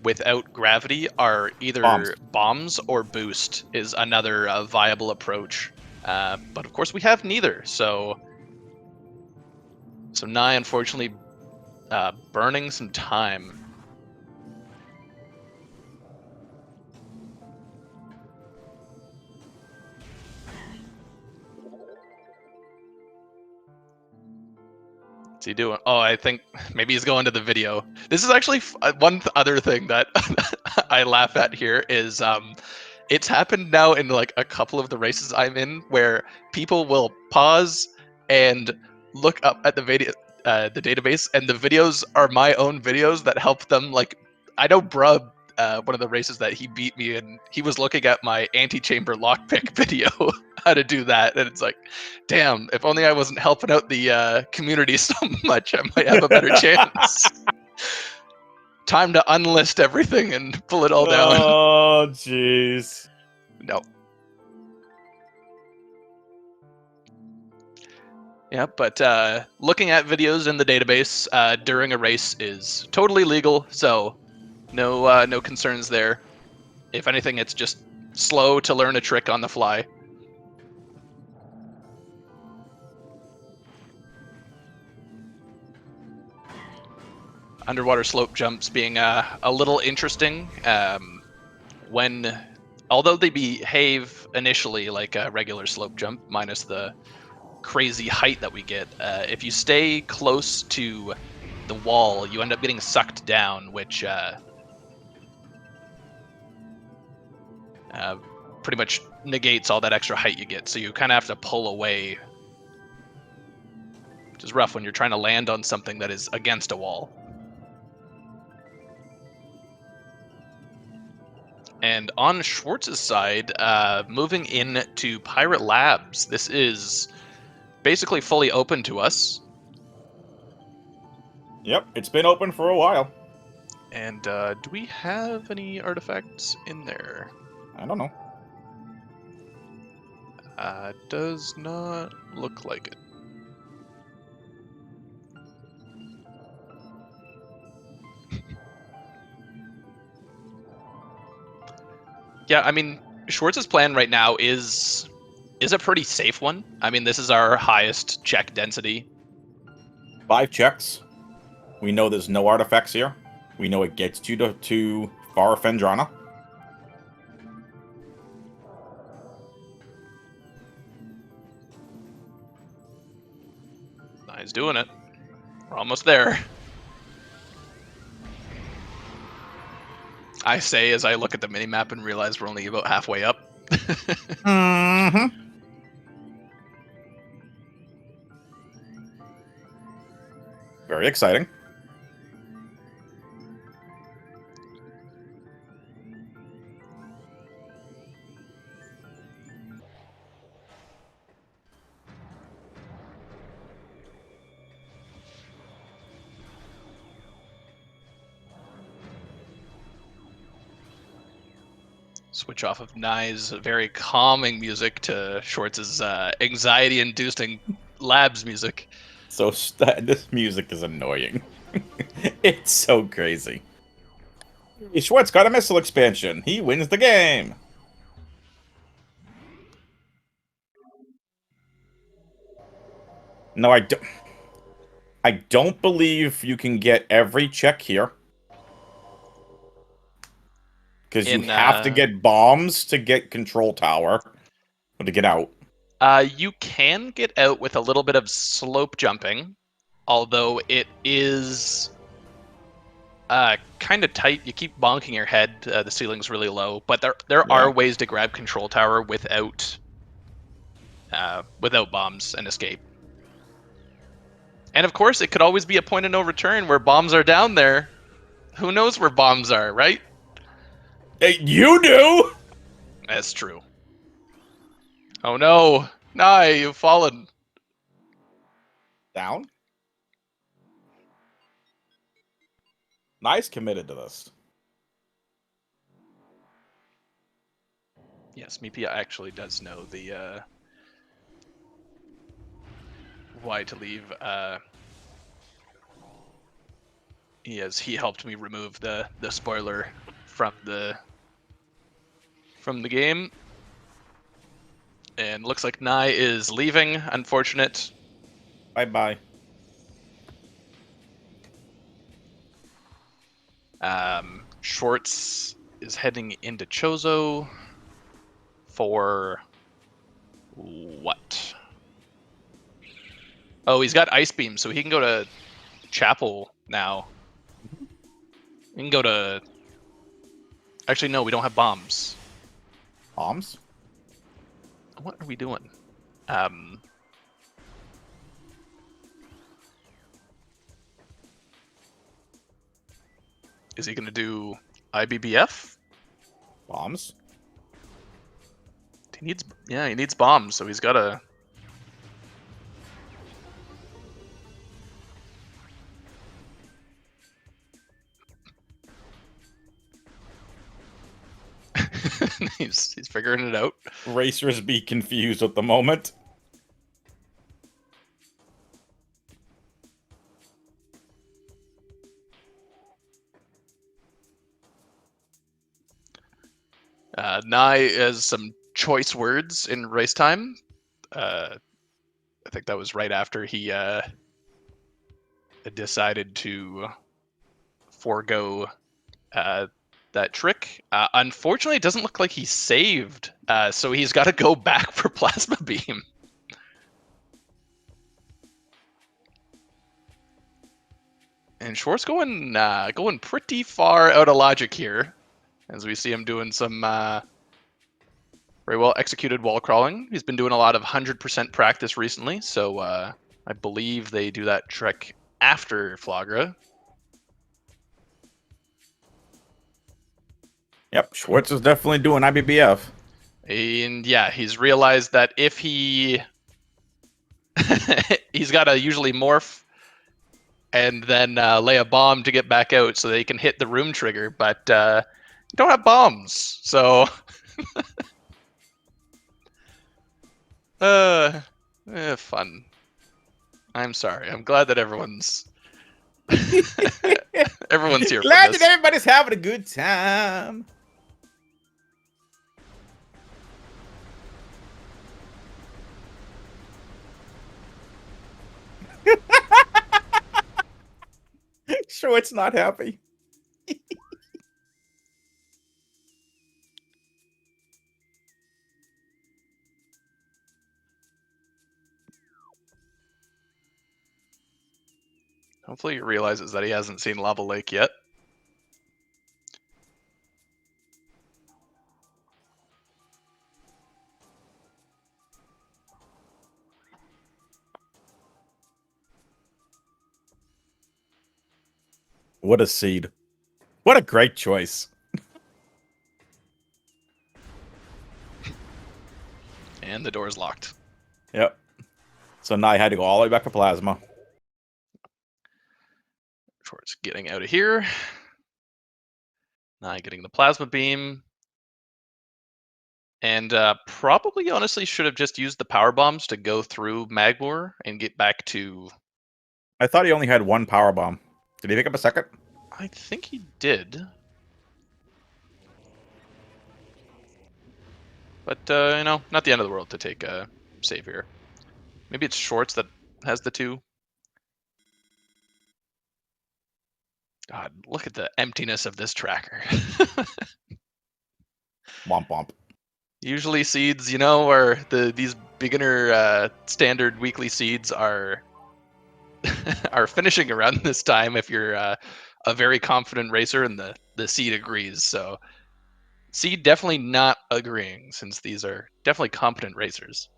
without gravity are either bombs or boost is another viable approach. But of course we have neither, so So Nye, unfortunately, burning some time. What's he doing? Oh, I think maybe he's going to the video. This is actually one other thing that I laugh at here is it's happened now in like a couple of the races I'm in where people will pause and look up at the video, the database, and the videos are my own videos that help them. Like, I know Brub, one of the races that he beat me in, he was looking at my anti-chamber lockpick video, how to do that, and it's like, damn, if only I wasn't helping out the community so much, I might have a better chance. Time to unlist everything and pull it all down. Oh, jeez. No. Yeah, but looking at videos in the database during a race is totally legal, so no concerns there. If anything, it's just slow to learn a trick on the fly. Underwater slope jumps being a little interesting. Although they behave initially like a regular slope jump, minus the crazy height that we get, if you stay close to the wall, you end up getting sucked down, which pretty much negates all that extra height you get. So you kind of have to pull away, which is rough when you're trying to land on something that is against a wall. And on Schwartz's side, moving into Pirate Labs, this is basically fully open to us. Yep, it's been open for a while. And do we have any artifacts in there? I don't know. Does not look like it. Yeah, I mean, Schwartz's plan right now is a pretty safe one. I mean, this is our highest check density. 5 checks. We know there's no artifacts here. We know it gets you to Far Fendrana. He's doing it. We're almost there. I say as I look at the minimap and realize we're only about halfway up. Mm-hmm. Very exciting. Switch off of Nye's very calming music to Schwartz's anxiety-inducing labs music. So this music is annoying. It's so crazy. Schwartz got a missile expansion. He wins the game. No, I don't believe you can get every check here. Because you have to get bombs to get control tower. Or to get out. You can get out with a little bit of slope jumping, although it is kind of tight. You keep bonking your head. The ceiling's really low, but there are ways to grab control tower without bombs and escape. And of course, it could always be a point of no return where bombs are down there. Who knows where bombs are, right? Hey, you do! That's true. Oh no! Nye, you've fallen. Down? Nice committed to this. Yes, Meepia actually does know the why to leave. He helped me remove the spoiler from the game. And looks like Nye is leaving. Unfortunate. Bye-bye. Schwartz is heading into Chozo for what? Oh, he's got Ice Beam, so he can go to Chapel now. We can go to... Actually, no, we don't have bombs. Bombs? What are we doing? Is he going to do IBBF? Bombs? He needs bombs, so he's got to... he's figuring it out. Racers be confused at the moment. Nye has some choice words in race time. I think that was right after he decided to forego that trick. Unfortunately, it doesn't look like he's saved, so he's got to go back for Plasma Beam. And Schwartz going pretty far out of logic here, as we see him doing some very well executed wall crawling. He's been doing a lot of 100% practice recently, so I believe they do that trick after Flagra. Yep, Schwartz is definitely doing IBBF. And yeah, he's realized that if he... he's got to usually morph and then lay a bomb to get back out so they can hit the room trigger, but you don't have bombs, so... Fun. I'm sorry. I'm glad that everyone's everyone's here Glad for this. that everybody's having a good time. Sure, it's not happy. Hopefully he realizes that he hasn't seen Lava Lake yet. What a seed. What a great choice. And the door's locked. Yep. So now I had to go all the way back to Plasma. Schwartz getting out of here. Now getting the Plasma Beam. And probably, honestly, should have just used the power bombs to go through Magmor and get back to... I thought he only had one power bomb. Did he pick up a second? I think he did. But, not the end of the world to take a save here. Maybe it's Schwartz that has the two. God, look at the emptiness of this tracker. Womp womp. Usually seeds, where these beginner standard weekly seeds are are finishing around this time if you're a very confident racer and the seed agrees. So seed definitely not agreeing, since these are definitely competent racers.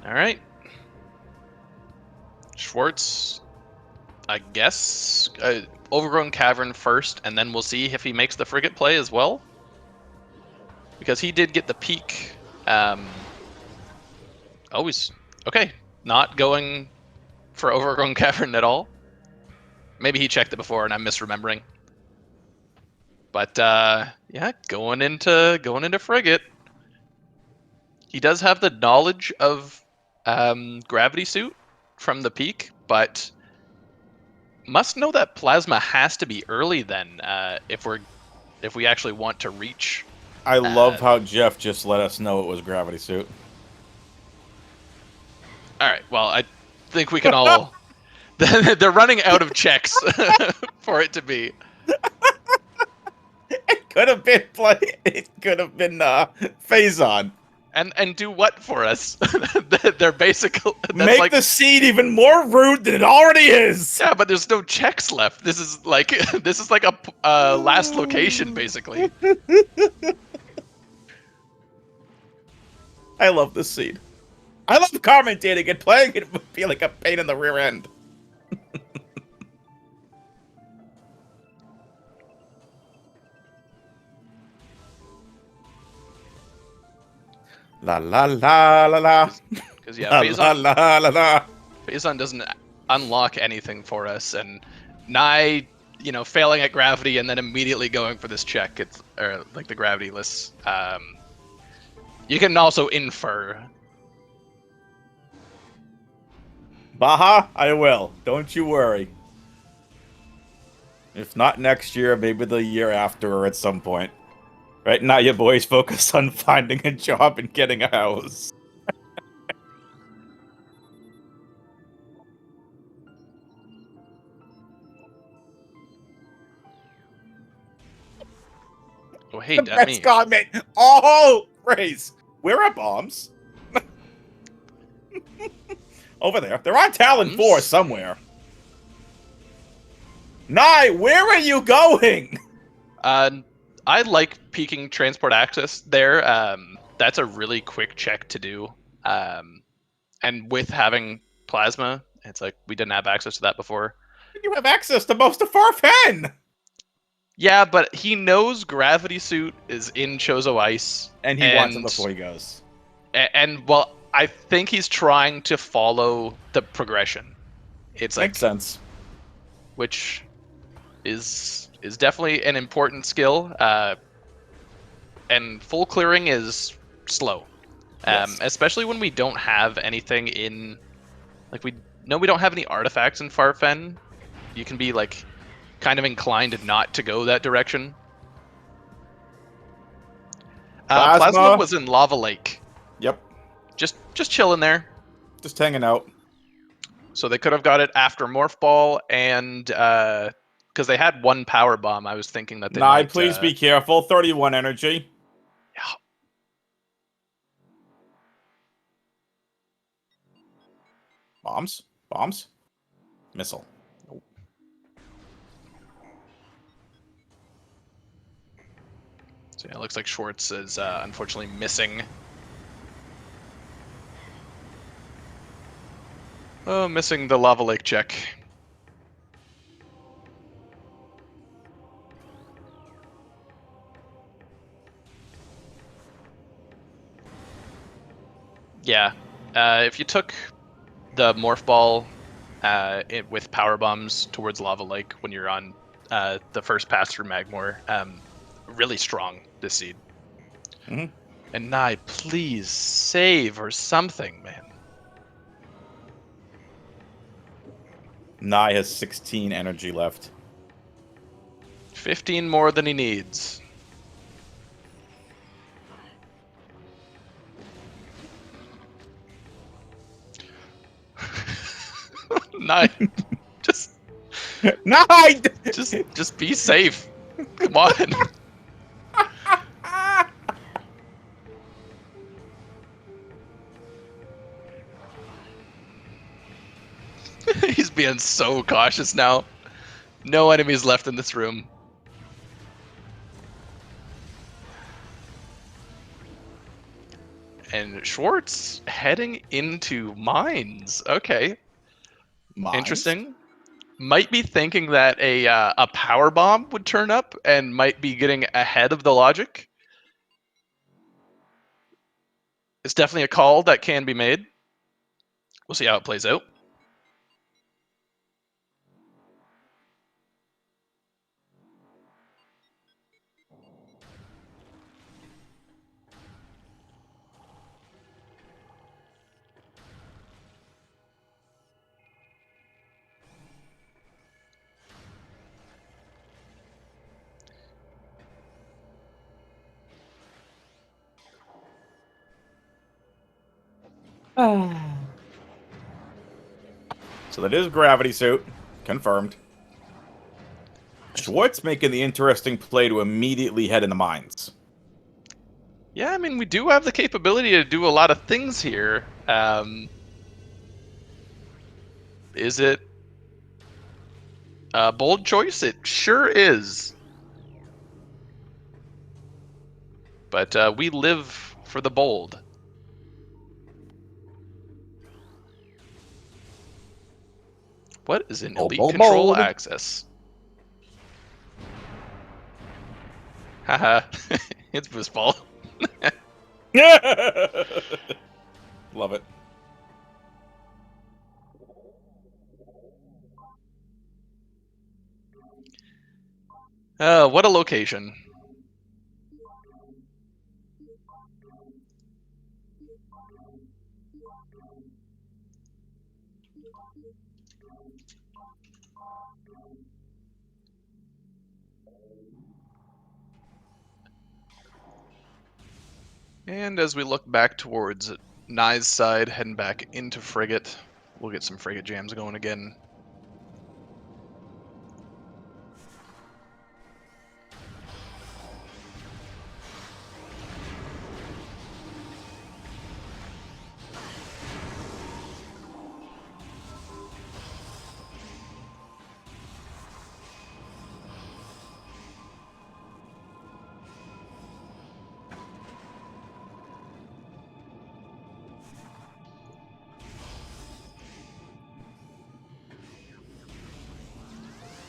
All right. Schwartz, I guess, Overgrown Cavern first, and then we'll see if he makes the frigate play as well. Because he did get the peak. Always. Okay, not going for Overgrown Cavern at all. Maybe he checked it before and I'm misremembering. But yeah, going into frigate. He does have the knowledge of gravity suit from the peak, but must know that plasma has to be early then if we actually want to reach. I love how Jeff just let us know it was gravity suit. All right, well, I think we can all. They're running out of checks for it to be. It could have been It could have been Phazon. And do what for us? They're basically Make like the seed even more rude than it already is. yeah, but there's no checks left. This is like a last location basically. I love this seed. I love commentating and playing it would feel like a pain in the rear end. La la la la la. Because yeah, La la la la la. Phazon doesn't unlock anything for us, and Nye, failing at gravity and then immediately going for this check. It's or like the gravity-less. You can also infer. Baja, I will. Don't you worry. If not next year, maybe the year after or at some point. Right now, your boy's focused on finding a job and getting a house. Oh, hey, The Demi. best comment. Oh, race. Where are bombs? Over there. They're on Talon 4 somewhere. Nye, where are you going? I like peaking transport access there. That's a really quick check to do. And with having plasma, it's like we didn't have access to that before. You have access to most of Farfen. Yeah, but he knows gravity suit is in Chozo Ice, And he wants it before he goes. And well, I think he's trying to follow the progression. It's like Makes sense. which is definitely an important skill. And full clearing is slow, Yes. especially when we don't have anything in. Like we don't have any artifacts in Farfen. You can be like kind of inclined not to go that direction. Plasma was in Lava Lake. Yep. Just chilling there. Just hanging out. So they could have got it after Morph Ball, and because they had one power bomb, I was thinking that they might. Please be careful. 31 energy. Yeah. Bombs? Bombs? Missile. So yeah, it looks like Schwartz is unfortunately missing. Oh, missing the Lava Lake check. Yeah, if you took the Morph Ball with power bombs towards Lava Lake when you're on the first pass through Magmore, really strong this seed. Mm-hmm. And Nye, please save or something, man. Nye has 16 energy left. 15 more than he needs. Nye, just Nye! just be safe. Come on. He's being so cautious now. No enemies left in this room. And Schwartz heading into mines. Okay. Mines? Interesting. Might be thinking that a power bomb would turn up and might be getting ahead of the logic. It's definitely a call that can be made. We'll see how it plays out. So that is gravity suit. Confirmed. Schwartz making the interesting play to immediately head in the mines. Yeah, I mean, we do have the capability to do a lot of things here. Is it a bold choice? It sure is. But we live for the bold. What is an Bold, elite bold, control bold. access? Haha, it's boost ball. Love it. What a location. And as we look back towards Nye's side, heading back into Frigate, we'll get some Frigate jams going again.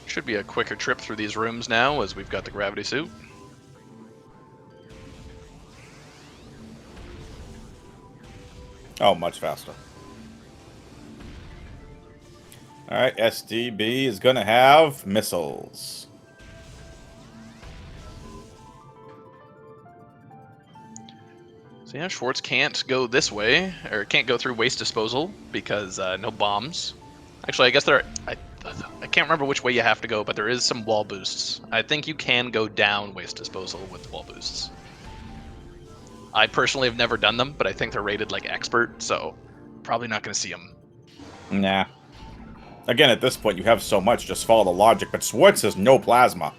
Should be a quicker trip through these rooms now, as we've got the gravity suit. Oh, much faster. Alright, SDB is gonna have missiles. So yeah, Schwartz can't go this way, or can't go through waste disposal, because no bombs. Actually, I guess there are... I can't remember which way you have to go, but there is some wall boosts. I think you can go down waste disposal with wall boosts. I personally have never done them, but I think they're rated like expert, so probably not going to see them. Nah. Again, at this point, you have so much, just follow the logic, but Schwartz has no plasma.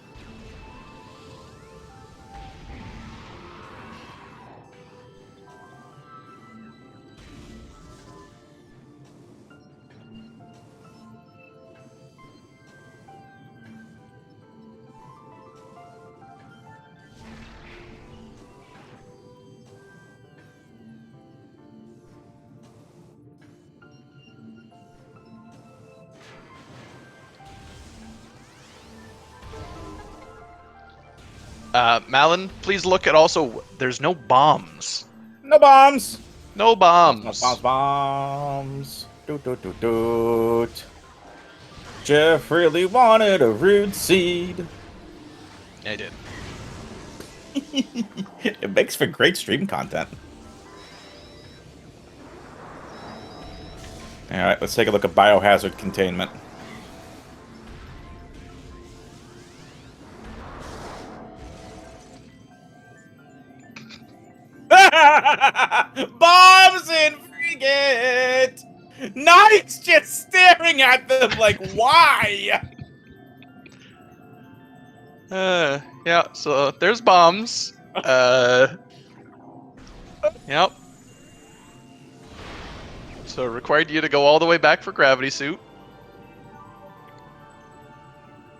Malin, please look at also, there's no bombs. No bombs! No bombs. No bombs, bombs. Doot, doot, doot, doot. Jeff really wanted a rude seed. I did. It makes for great stream content. Alright, let's take a look at biohazard containment. Bombs in frigate! Knight's just staring at them like, why? Yeah, so there's bombs. Yep. So it required you to go all the way back for gravity suit.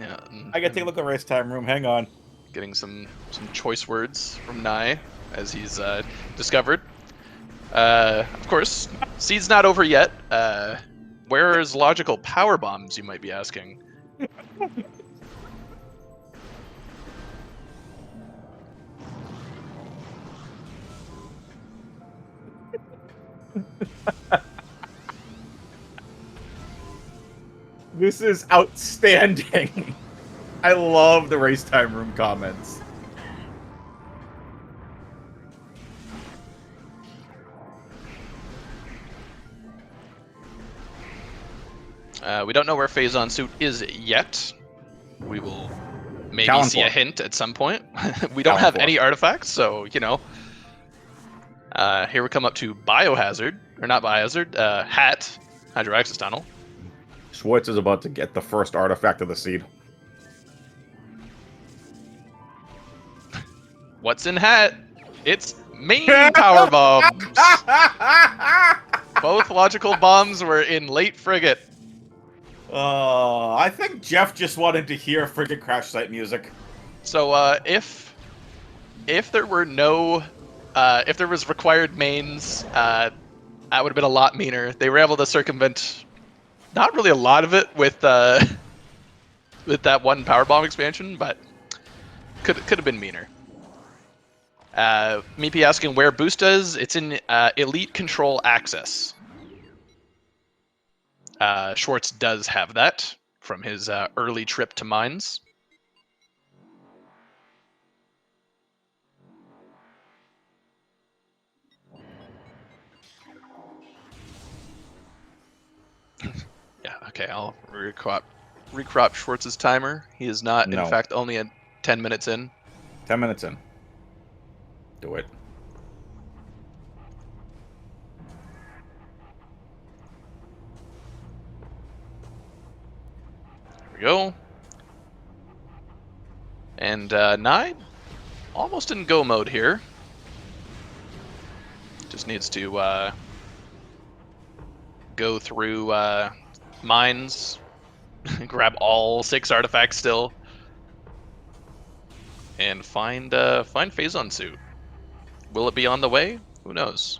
Yeah. I gotta take a look at the race time room, hang on. Getting some choice words from Nye as he's discovered. Of course, seed's not over yet. Where is logical power bombs, you might be asking? This is outstanding. I love the race time room comments. We don't know where Phazon suit is yet. We will maybe see a hint at some point. We don't have any artifacts, so, you know. Here we come up to Biohazard, or not Biohazard, Hat, Hydroaxis Tunnel. Schwartz is about to get the first artifact of the seed. What's in Hat? It's main power bombs. Both logical bombs were in late frigate. I think Jeff just wanted to hear frigate crash site music. So if there were no if there was required mains, that would have been a lot meaner. They were able to circumvent not really a lot of it with that one power bomb expansion, but could have been meaner. Meepy asking where Boost is. It's in Elite Control Access. Schwartz does have that from his early trip to mines. Yeah, okay, I'll recrop Schwartz's timer. He is not, No. in fact, only at 10 minutes in. 10 minutes in. Do it. Here we go. And Nine, almost in go mode here. Just needs to go through mines, grab all 6 artifacts still, and find Phazon suit. Will it be on the way? Who knows?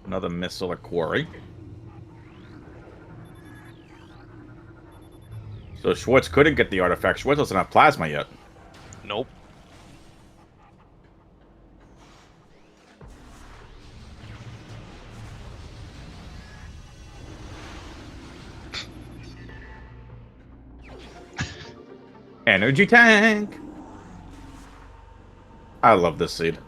Another missile or quarry. So Schwartz couldn't get the artifact. Schwartz doesn't have plasma yet. Nope. Energy tank! I love this seed.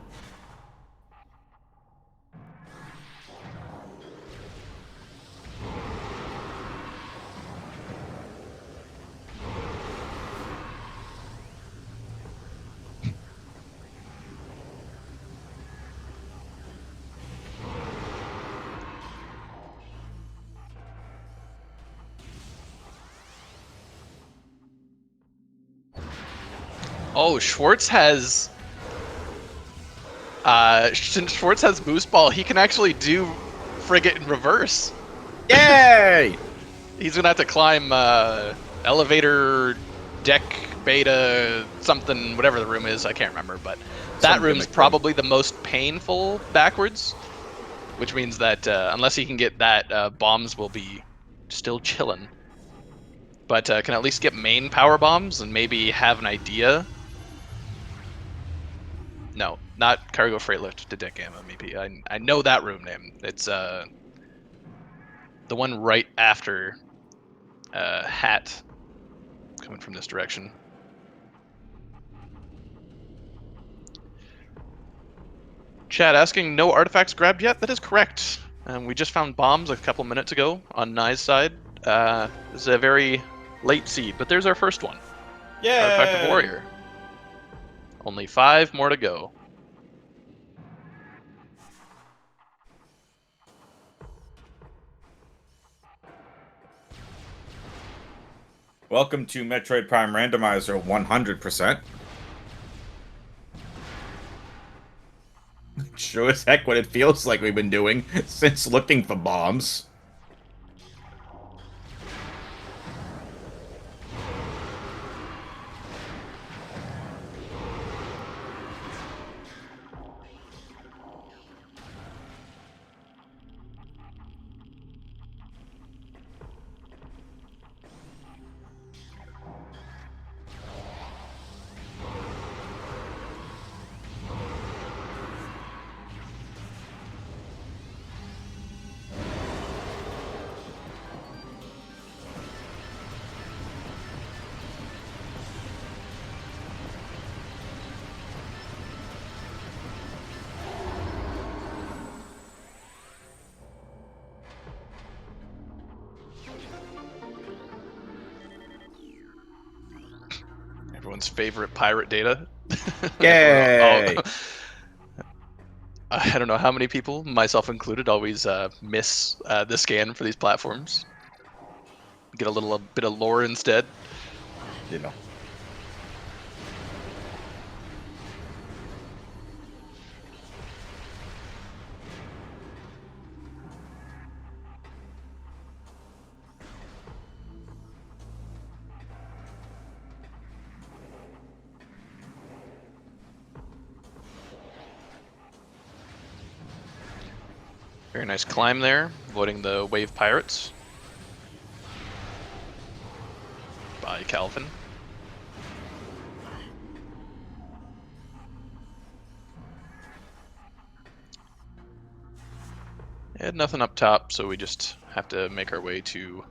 Oh, Schwartz has since Schwartz has boost ball, he can actually do frigate in reverse. Yay! He's gonna have to climb elevator, deck, beta, something, whatever the room is. I can't remember, but that room's probably the most painful backwards, which means that unless he can get that, bombs will be still chilling. But can at least get main power bombs and maybe have an idea. No, not cargo freight lift to deck gamma. Maybe I know that room name. It's the one right after Hat, coming from this direction. Chad asking, no artifacts grabbed yet? That is correct. We just found bombs a couple minutes ago on Nye's side. This is a very late seed, but there's our first one. Yay! Artifact of Warrior. Only 5 more to go. Welcome to Metroid Prime Randomizer 100%. Sure as heck what it feels like we've been doing since looking for bombs. Everyone's favorite pirate data. Yay! I don't know how many people, myself included, always miss the scan for these platforms. Get a little bit of lore instead. You know. Very nice climb there, avoiding the wave pirates. By Calvin. And nothing up top, so we just have to make our way to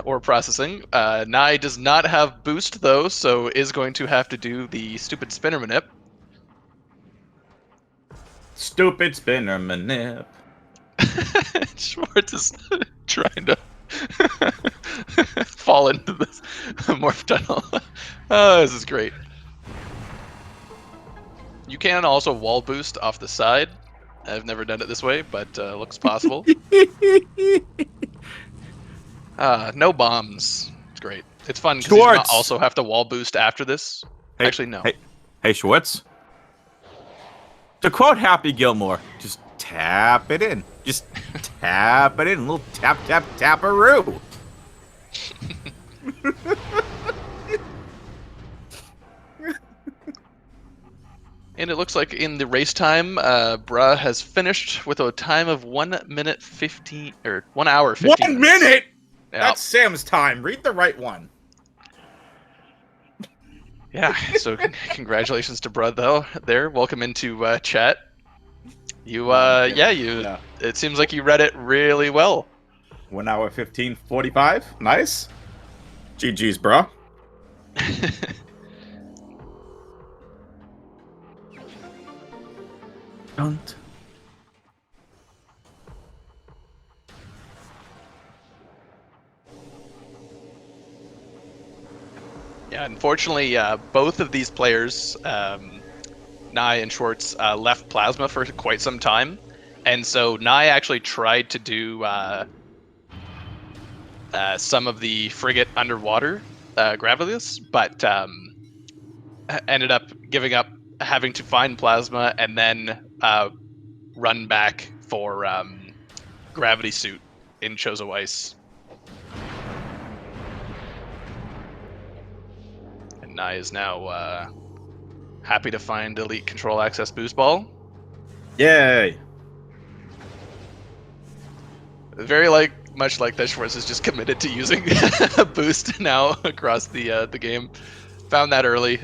ore processing. Nai does not have boost though, so is going to have to do the stupid spinner manip. Stupid spinner manip. Schwartz is trying to fall into this morph tunnel. Oh, this is great. You can also wall boost off the side. I've never done it this way, but looks possible. No bombs. It's great. It's fun because you do not Schwartz! also have to wall boost after this. Hey, Actually, no. Hey, Schwartz. To quote Happy Gilmore, just tap it in. Just tap it in. A little tap, tap, tap-a-roo. And it looks like in the race time, Bruh has finished with a time of 1 minute 15 or 1 hour 15 1 minutes. minute? Yep. That's Sam's time. Read the right one. Yeah, so congratulations to Bruh though. There, welcome into chat. It seems like you read it really well. 1 hour 15:45. Nice. GG's, bro. Don't. Yeah, unfortunately, both of these players, Nai and Schwartz, left Plasma for quite some time. And so Nai actually tried to do some of the frigate underwater Gravitas, but ended up giving up having to find Plasma and then run back for Gravity Suit in Chozo Ice. And Nai is now happy to find Elite Control Access Boost Ball. Yay. Very much like that, Schwartz is just committed to using boost now across the game. Found that early.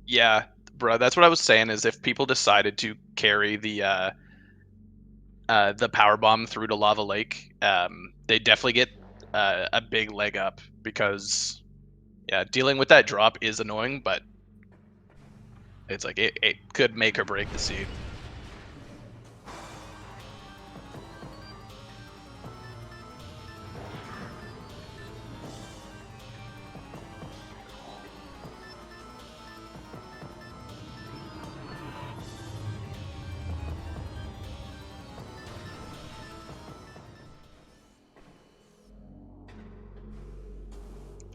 Yeah, bro, that's what I was saying. Is if people decided to carry the power bomb through to Lava Lake, they definitely get a big leg up because, yeah, dealing with that drop is annoying, but it's like it could make or break the seed.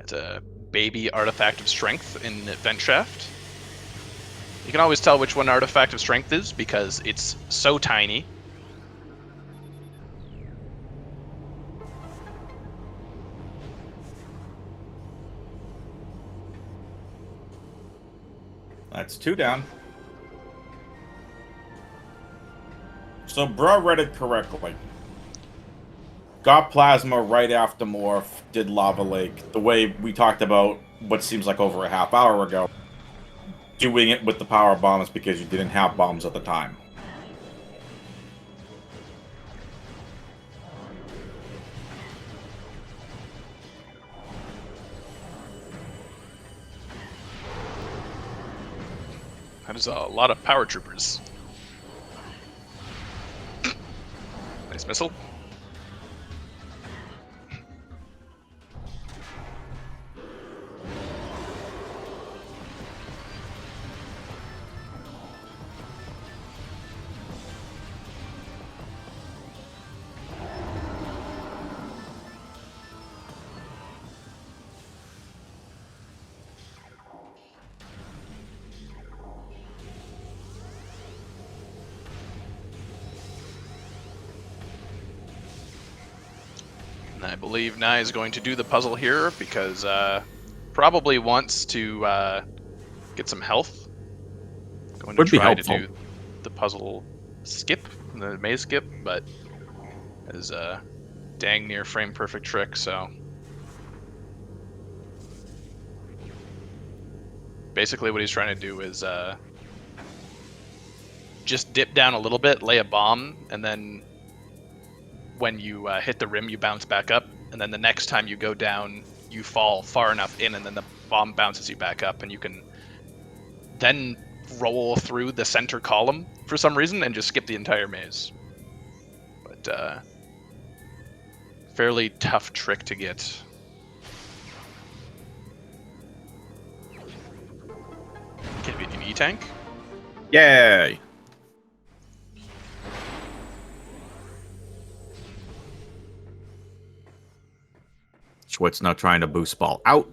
It's a baby artifact of strength in Vent Shaft. You can always tell which one artifact of strength is because it's so tiny. That's 2 down. So, bro read it correctly. Got Plasma right after Morph, did Lava Lake, the way we talked about what seems like over a half hour ago. Doing it with the power bombs because you didn't have bombs at the time. That is a lot of power troopers. Nice missile. And I believe Nai is going to do the puzzle here because probably wants to get some health. Going to Would be try to helpful. do the puzzle skip, the maze skip, but is a dang near frame perfect trick, so. Basically what he's trying to do is just dip down a little bit, lay a bomb, and then when you hit the rim, you bounce back up, and then the next time you go down, you fall far enough in, and then the bomb bounces you back up, and you can then roll through the center column for some reason and just skip the entire maze. But fairly tough trick to get. Can it be an E-tank? Yay! Schwartz now trying to boost ball out.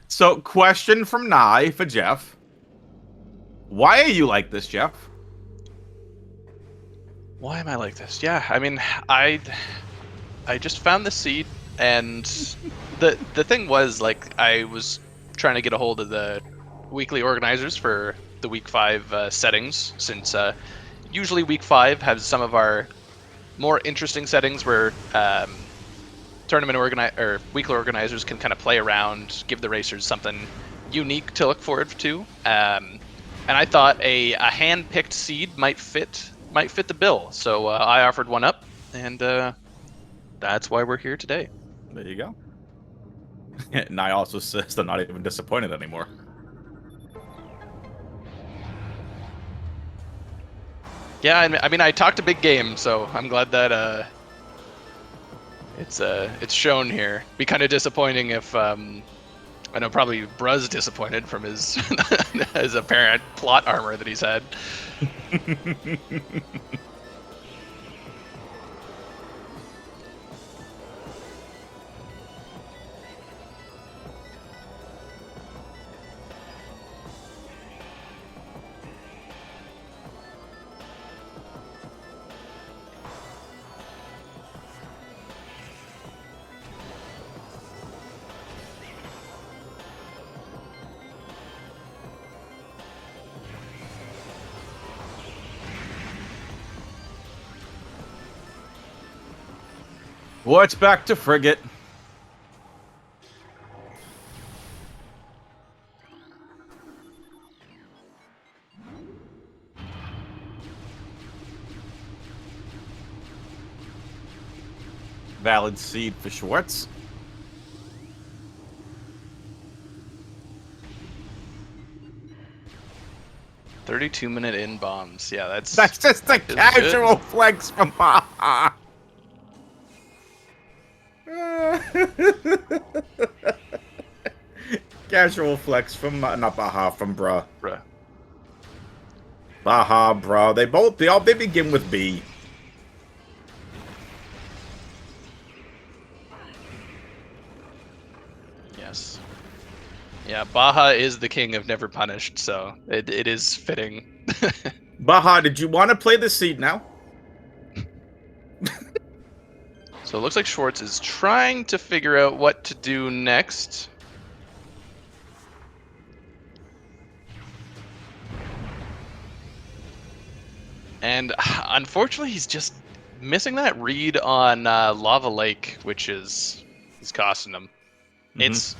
So, question from Nye for Jeff. Why are you like this, Jeff? Why am I like this? Yeah, I mean, I just found the seed, and the thing was, like, I was trying to get a hold of the weekly organizers for the week 5 settings, since usually week 5 has some of our more interesting settings where weekly organizers can kind of play around, give the racers something unique to look forward to. And I thought a hand-picked seed might fit the bill, so I offered one up, and that's why we're here today. There you go. And I also says they're not even disappointed anymore. Yeah, I mean, I talked a big game, so I'm glad that it's shown here. Be kind of disappointing if I know probably Bruz disappointed from his his apparent plot armor that he's had. What's back to frigate? Valid seed for Schwartz. $32-minute in bombs. Yeah, that's just a casual flex from Baja. Casual flex from not Baja, from Bruh. Bruh. Baja, bro. They begin with B. Yes. Yeah, Baja is the king of never punished, so it is fitting. Baja, did you want to play the seed now? So it looks like Schwartz is trying to figure out what to do next. And unfortunately, he's just missing that read on Lava Lake, which is costing him. Mm-hmm. It's,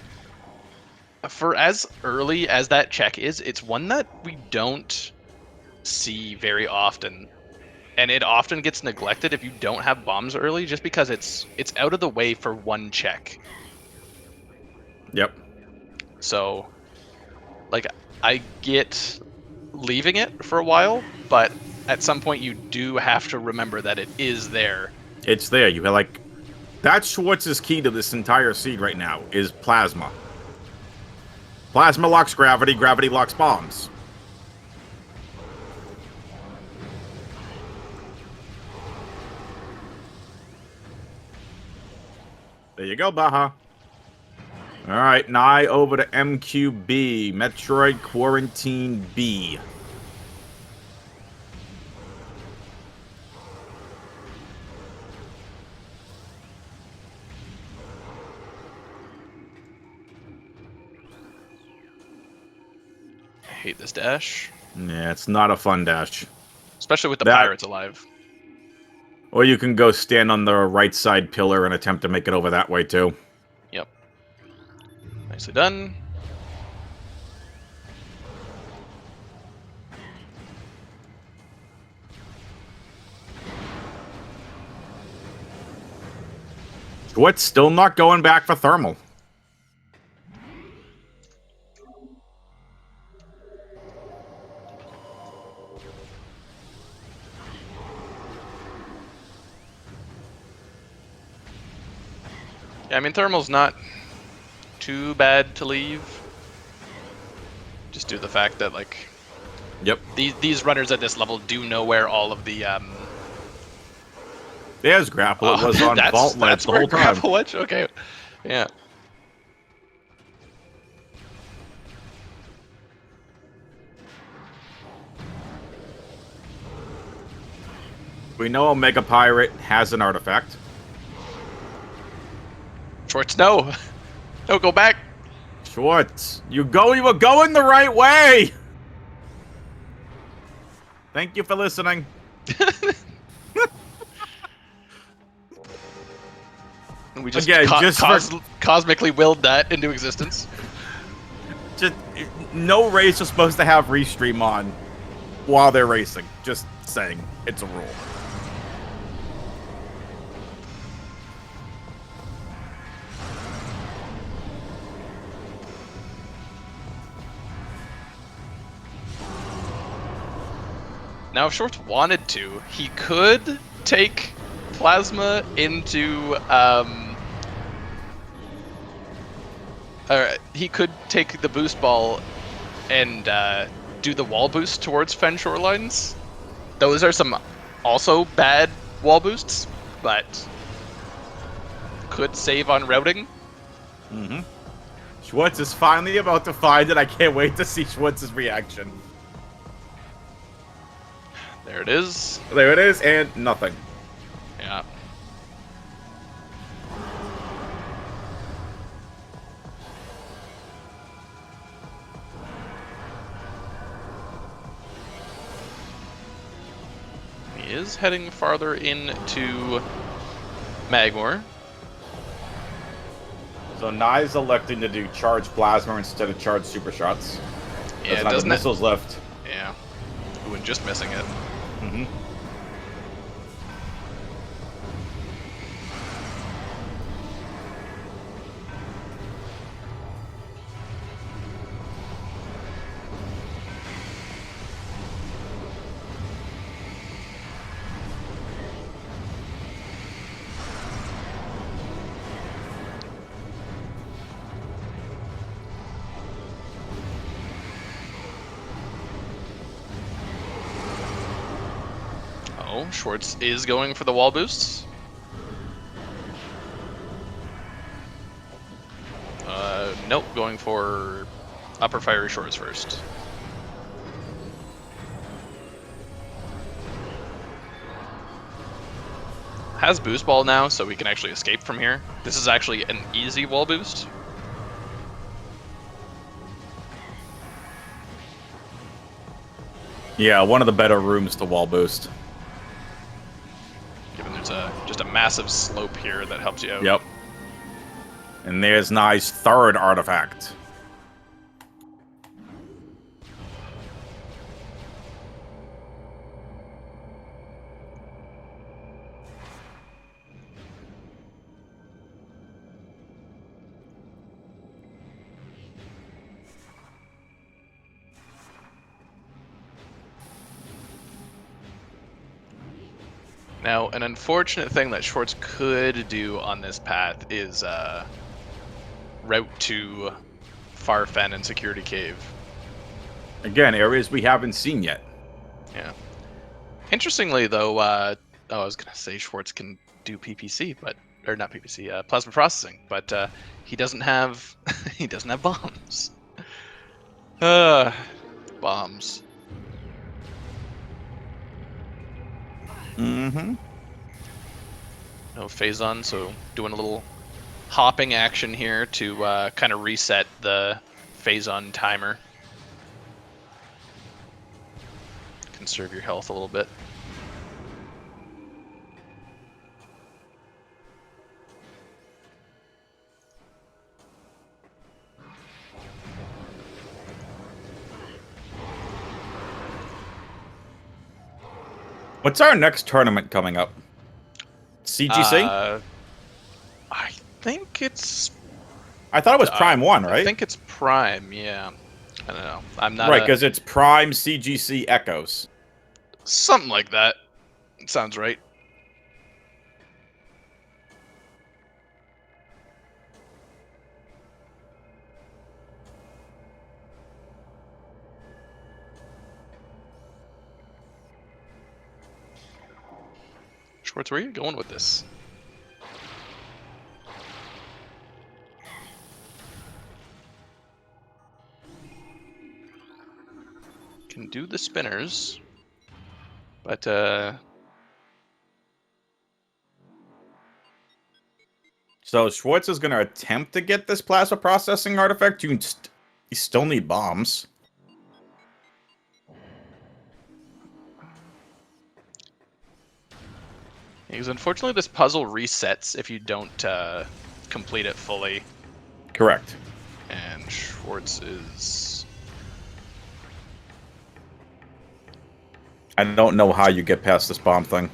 for as early as that check is, it's one that we don't see very often. and it often gets neglected if you don't have bombs early, just because it's out of the way for one check. Yep. So, like, I get leaving it for a while, but at some point you do have to remember that it is there. It's there. You like that's Schwartz's key to this entire seed right now is plasma. Plasma locks gravity, gravity locks bombs. There you go, Baja. Alright, now over to MQB, Metroid Quarantine B. I hate this dash. Yeah, it's not a fun dash. Especially with the pirates alive. Or you can go stand on the right side pillar and attempt to make it over that way, too. Yep. Nicely done. What's still not going back for thermal? Yeah, I mean, thermal's not too bad to leave. Just due to the fact that, like, Yep. these runners at this level do know where all of the There's grapple. It was on Vault Ledge the whole time. Grapple ledge? Okay. Yeah. We know Omega Pirate has an artifact. Schwartz, no. No, go back. Schwartz, you were going the right way! Thank you for listening. We just, Again, just cosmically willed that into existence. Just no race is supposed to have restream on while they're racing. Just saying, it's a rule. Now, if Schwartz wanted to, he could take Plasma into, he could take the boost ball and do the wall boost towards Fen Shorelines. Those are some also bad wall boosts, but could save on routing. Mm-hmm. Schwartz is finally about to find it. I can't wait to see Schwartz's reaction. There it is. There it is, and nothing. Yeah. He is heading farther into Magmor. So Nye's electing to do charge plasma instead of charge super shots. Yeah, doesn't have the missiles left. Yeah. Ooh, and just missing it. Mm-hmm. Oh, Schwartz is going for the wall boosts. Nope, going for upper fiery shores first. Has boost ball now, so we can actually escape from here. This is actually an easy wall boost. Yeah, one of the better rooms to wall boost. Given there's just a massive slope here that helps you out. Yep. And there's Nye's third artifact. Now, an unfortunate thing that Schwartz could do on this path is route to Farfen and Security Cave. Again, areas we haven't seen yet. Yeah. Interestingly, though, I was gonna say Schwartz can do PPC, or not PPC, plasma processing, but he doesn't have he doesn't have bombs. Bombs. Mm-hmm. No phazon, so doing a little hopping action here to kind of reset the phazon timer. Conserve your health a little bit. What's our next tournament coming up? CGC? I think it's. I thought it was Prime 1, right? I think it's Prime, yeah. I don't know. I'm not. Right, because it's Prime CGC Echoes. Something like that. Sounds right. Schwartz, where are you going with this? Can do the spinners, but So Schwartz is going to attempt to get this plasma processing artifact. You still need bombs. because unfortunately this puzzle resets if you don't complete it fully. Correct. And Schwartz is. I don't know how you get past this bomb thing.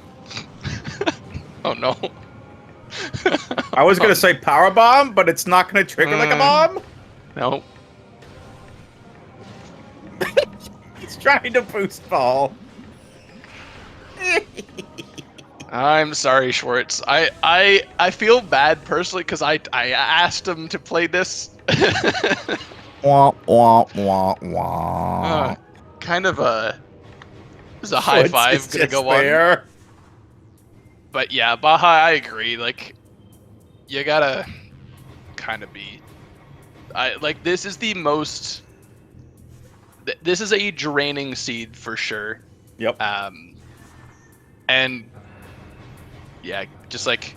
Oh no. I was going to say power bomb, but it's not going to trigger like a bomb. No. He's trying to boost ball. I'm sorry, Schwartz. I feel bad personally because I asked him to play this. Wah, wah, wah, wah. Kind of a. This is a high five gonna go on. But yeah, Baja, I agree. Like, you gotta kind of be. This is the most. This is a draining seed for sure. Yep. And yeah, just like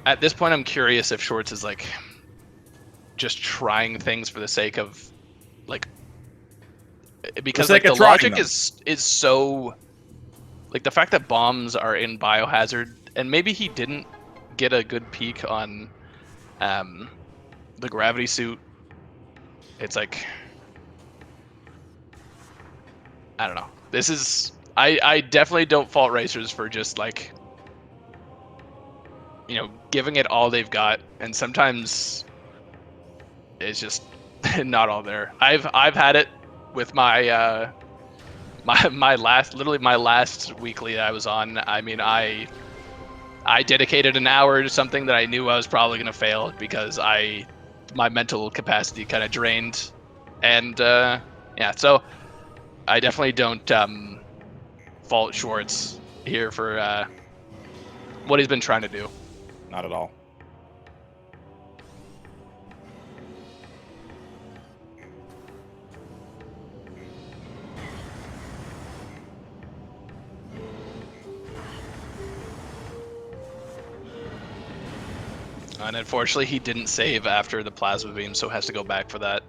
at this point, I'm curious if Schwartz is like just trying things for the sake of like, because like the logic is so like the fact that bombs are in Biohazard, and maybe he didn't get a good peek on the gravity suit. It's like, I don't know. This is I definitely don't fault racers for just like, you know, giving it all they've got, and sometimes it's just not all there. I've had it with my my last weekly that I was on. I mean, I dedicated an hour to something that I knew I was probably gonna fail because my mental capacity kind of drained, and yeah, so I definitely don't fault Schwartz here for what he's been trying to do. Not at all. And unfortunately, he didn't save after the plasma beam, so has to go back for that.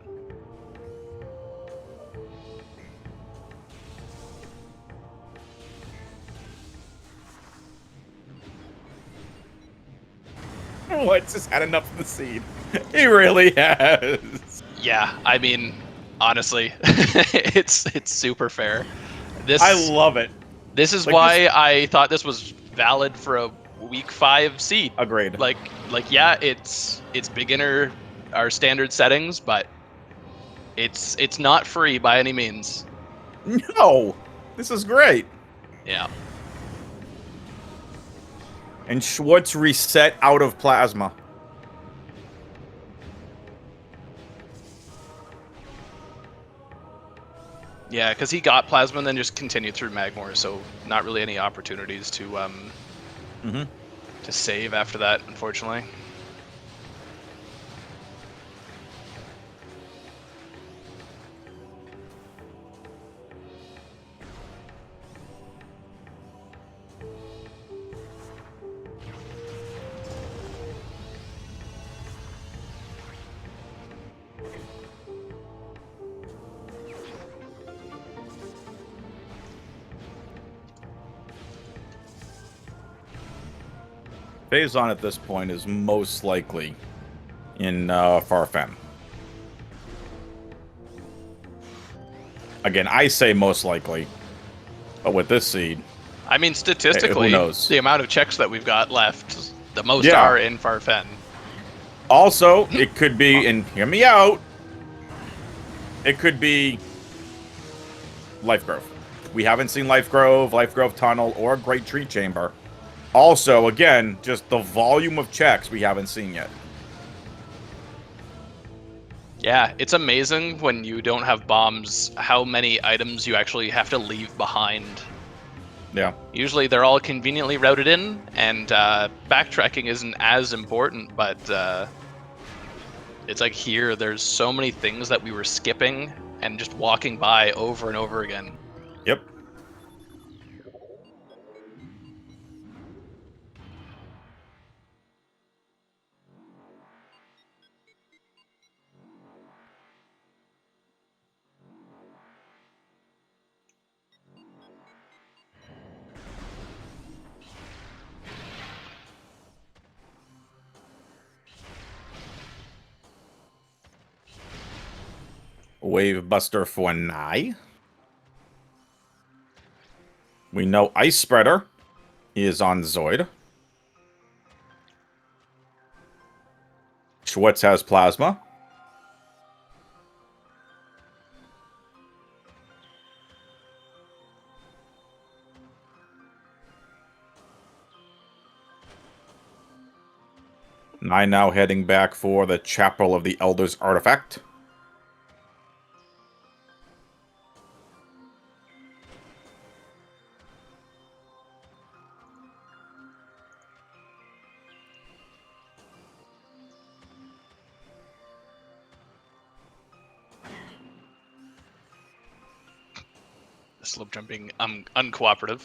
What's just had enough of the seed? He really has. Yeah, I mean, honestly, it's super fair. I love it. This is like why I thought this was valid for a week 5 seed. Agreed. Like yeah, it's beginner, our standard settings, but it's not free by any means. No, this is great. Yeah. And Schwartz reset out of plasma. Yeah, because he got plasma and then just continued through Magmore, so not really any opportunities to to save after that, unfortunately. Phazon at this point is most likely in Farfen. Again, I say most likely, but with this seed, I mean, statistically, who knows? the amount of checks that we've got left, the most Yeah. are in Farfen. Also, it could be, and hear me out, it could be Life Grove. We haven't seen Life Grove Tunnel, or Great Tree Chamber. Also, again, just the volume of checks we haven't seen yet. Yeah, it's amazing when you don't have bombs how many items you actually have to leave behind. Yeah. Usually they're all conveniently routed in, and backtracking isn't as important, but it's like here, there's so many things that we were skipping and just walking by over and over again. Yep. Wave Buster for Nye. We know Ice Spreader is on Zoid. Schwartz has Plasma. Nye now heading back for the Chapel of the Elders artifact. Slope jumping uncooperative.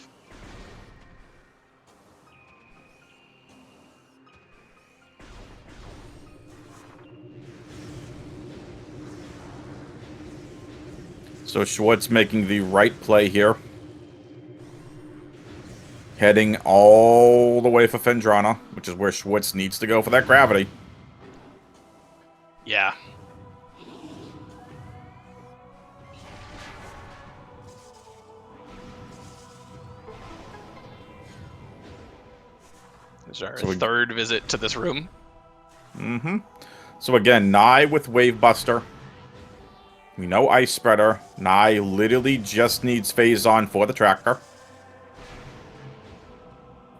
So Schwartz making the right play here. Heading all the way for Fendrana, which is where Schwartz needs to go for that gravity. Yeah. This is our third visit to this room. Mm-hmm. So again, Nye with Wave Buster. We know Ice Spreader. Nye literally just needs Phazon for the tracker.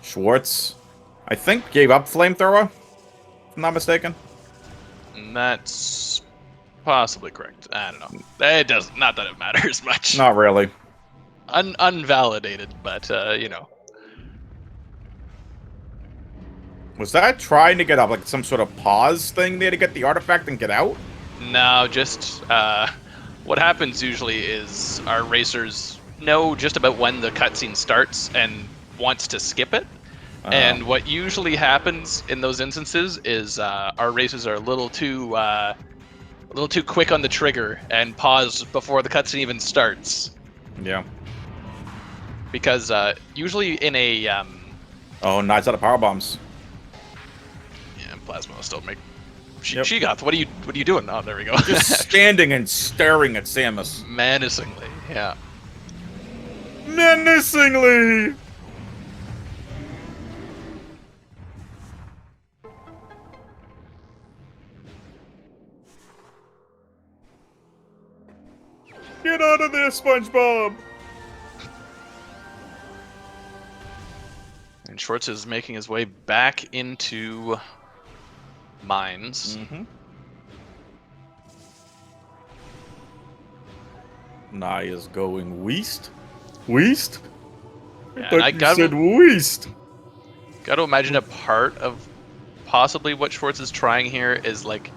Schwartz, I think, gave up Flamethrower, if I'm not mistaken. That's possibly correct. I don't know. It doesn't. Not that it matters much. Not really. Unvalidated, but you know. Was that trying to get up, like some sort of pause thing there to get the artifact and get out? No, just what happens usually is our racers know just about when the cutscene starts and wants to skip it. And what usually happens in those instances is our racers are a little too quick on the trigger and pause before the cutscene even starts. Yeah. Because usually in a Oh, Nye's out of power bombs. yeah, Plasma will still make. Yep. Shegoth, what are you doing? Oh, there we go. Just standing and staring at Samus. Menacingly, yeah. Menacingly! Get out of there, SpongeBob! And Schwartz is making his way back into mines. Mm-hmm. Nye is going west. West? Yeah, I and I thought you said west. got to imagine a part of possibly what Schwartz is trying here is like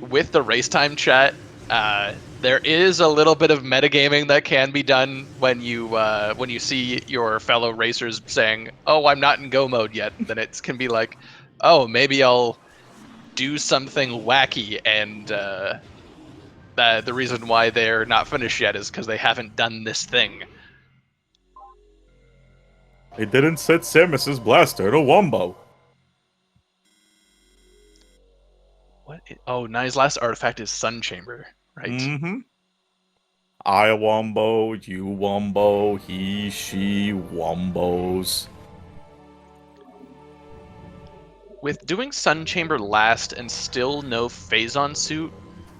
with the race time chat. There is a little bit of metagaming that can be done when you see your fellow racers saying, "Oh, I'm not in go mode yet." Then it can be like, "Oh, maybe I'll do something wacky," and the reason why they're not finished yet is because they haven't done this thing. They didn't set Samus's blaster to Wombo. Oh, Nye's last artifact is Sun Chamber, right? Mm-hmm. I Wombo, you Wombo, he, she, Wombos. With doing Sun Chamber last and still no Phazon suit,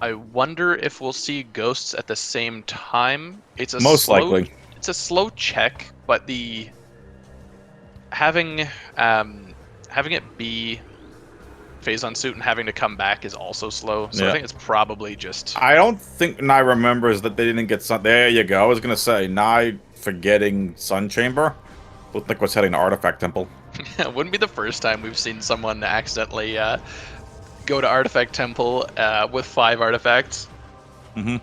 I wonder if we'll see ghosts at the same time. Most likely. It's a slow check, but the having it be Phazon suit and having to come back is also slow. So Yeah. I think it's probably just. I don't think Nye remembers that they didn't get Sun. There you go. I was gonna say Nye forgetting Sun Chamber. Looked like what's heading to Artifact Temple. It wouldn't be the first time we've seen someone accidentally go to Artifact Temple with 5 artifacts. Mm-hmm.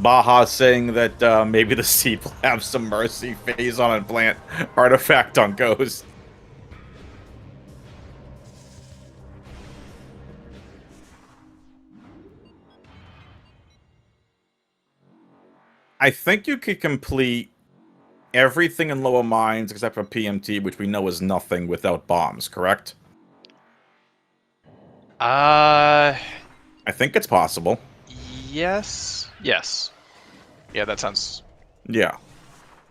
Baja saying that maybe the Seed will have some mercy phase on and plant Artifact on Ghost. I think you could complete everything in lower mines except for PMT, which we know is nothing without bombs, correct? I think it's possible. Yes. Yes. Yeah, that sounds. Yeah.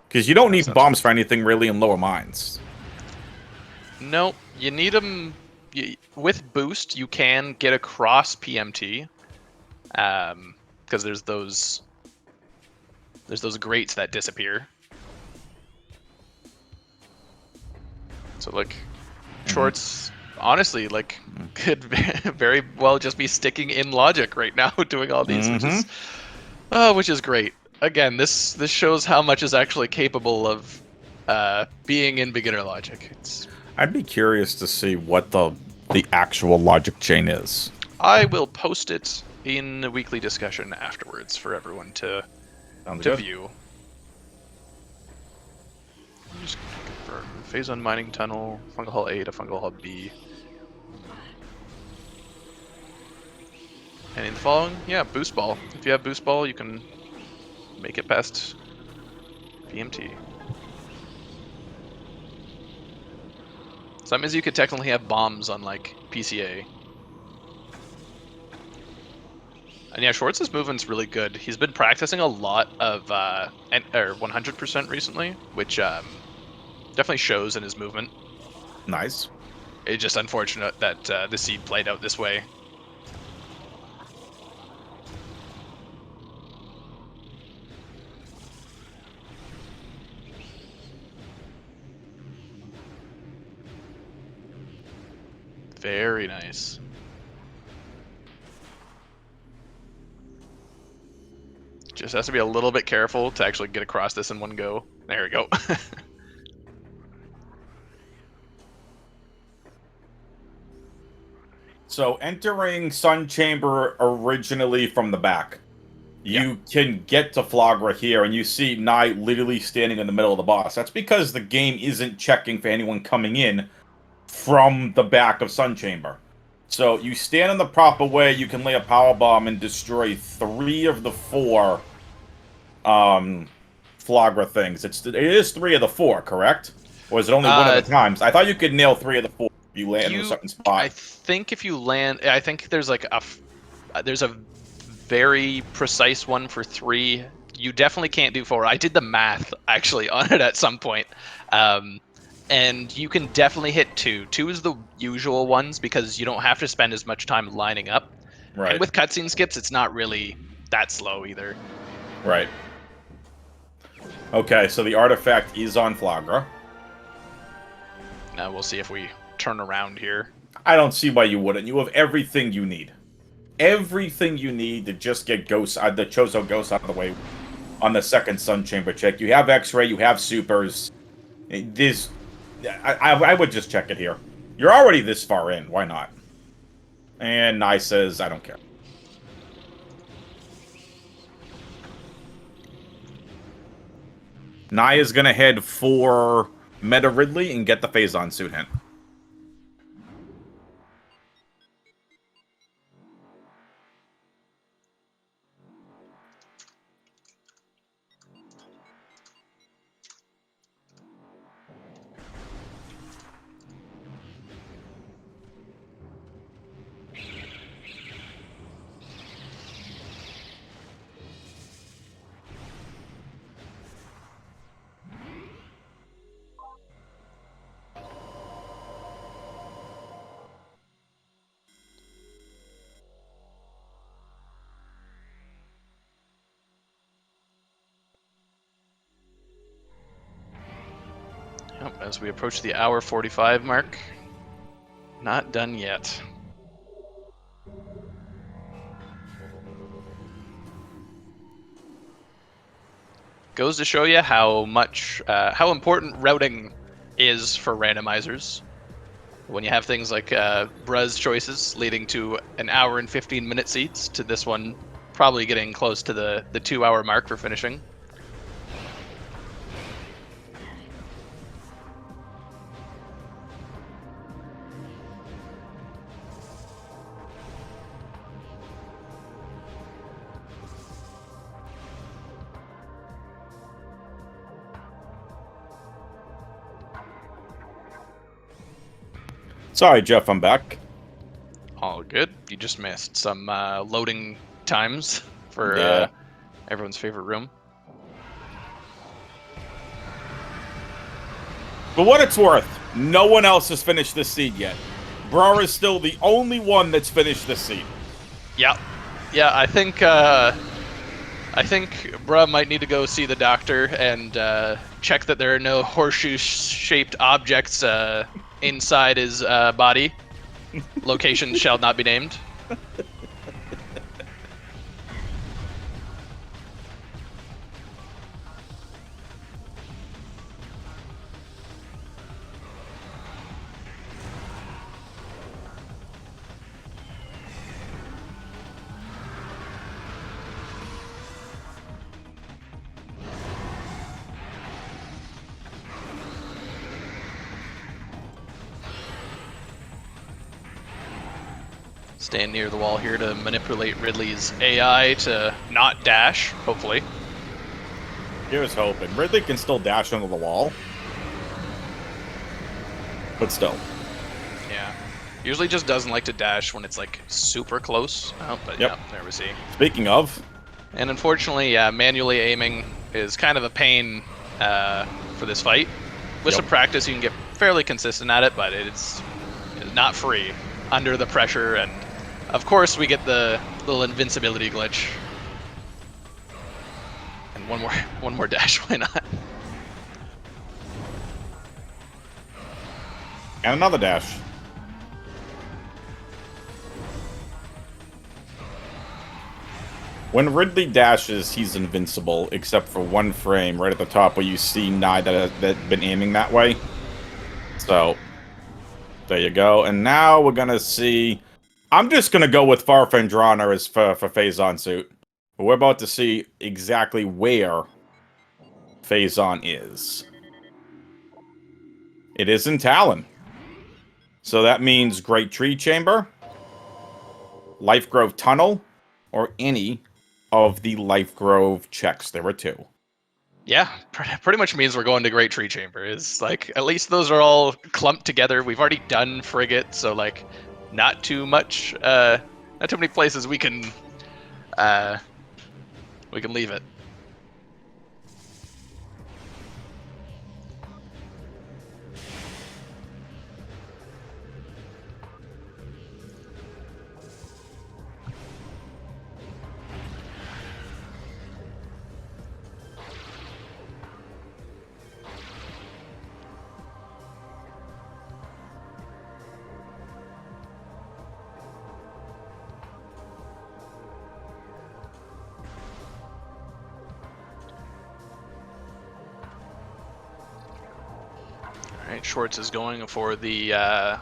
Because you don't need bombs for anything really in lower mines. No, you need them. With boost, you can get across PMT. Because there's those grates that disappear. So like, Schwartz, honestly, like, could very well just be sticking in logic right now, doing all these, which is great. Again, this shows how much is actually capable of being in beginner logic. I'd be curious to see what the actual logic chain is. I will post it in the weekly discussion afterwards for everyone to view. Just confirm. Phazon mining tunnel, fungal hull A to fungal hull B. And in the following, yeah, boost ball. If you have boost ball, you can make it past PMT. So that means you could technically have bombs on like PCA. And yeah, Schwartz's movement's really good. He's been practicing a lot of 100% recently, which definitely shows in his movement. Nice. It's just unfortunate that the seed played out this way. Very nice. Just has to be a little bit careful to actually get across this in one go. There we go. So entering Sun Chamber originally from the back, you can get to Flagra here, and you see Nye literally standing in the middle of the boss. That's because the game isn't checking for anyone coming in from the back of Sun Chamber. So you stand in the proper way, you can lay a power bomb and destroy 3 of the 4 Flagra things. It is 3 of the 4, correct? Or is it only 1 at a time? I thought you could nail 3 of the 4 if you land in a certain spot. I think if you land, I think there's like there's a very precise one for 3. You definitely can't do 4. I did the math actually on it at some point. And you can definitely hit 2. 2 is the usual ones because you don't have to spend as much time lining up. Right. And with cutscene skips, it's not really that slow either. Right. Okay, so the artifact is on Flagra. We'll see if we turn around here. I don't see why you wouldn't. You have everything you need. Everything you need to just get the Chozo Ghost out of the way on the second Sun Chamber check. You have X-Ray, you have Supers. I would just check it here. You're already this far in. Why not? And Nye says, I don't care. Nye is going to head for Meta Ridley and get the Phazon suit hint. Yep, as we approach the hour 45 mark. Not done yet. Goes to show you how important routing is for randomizers. When you have things like Bruz choices leading to an hour and 15-minute seats, to this one probably getting close to the 2-hour mark for finishing. Sorry, Jeff, I'm back. All good. You just missed some loading times for everyone's favorite room. For what it's worth, no one else has finished this seed yet. Brar is still the only one that's finished this seed. Yeah. Yeah, I think Bruh might need to go see the doctor and check that there are no horseshoe-shaped objects inside his body. Location shall not be named. Stand near the wall here to manipulate Ridley's AI to not dash, hopefully. Here's hoping. Ridley can still dash under the wall. But still. Yeah. Usually just doesn't like to dash when it's like super close. Oh, but Yep. yeah, there we see. Speaking of, And unfortunately, yeah, manually aiming is kind of a pain for this fight. With some practice, you can get fairly consistent at it, but it's not free under the pressure. And of course, we get the little invincibility glitch. And one more dash, why not? and another dash. When Ridley dashes, he's invincible, except for one frame right at the top where you see Nye that has been aiming that way. So, there you go. And now we're going to see... I'm just going to go with Farfendrana as for Phazon suit. But we're about to see exactly where Phazon is. It is in Talon. So that means Great Tree Chamber, Life Grove Tunnel, or any of the Life Grove checks. There were 2. Yeah, pretty much means we're going to Great Tree Chamber. Is like, at least those are all clumped together. We've already done Frigate, so like, not too much, not too many places we can leave it. Right, Schwartz is going for the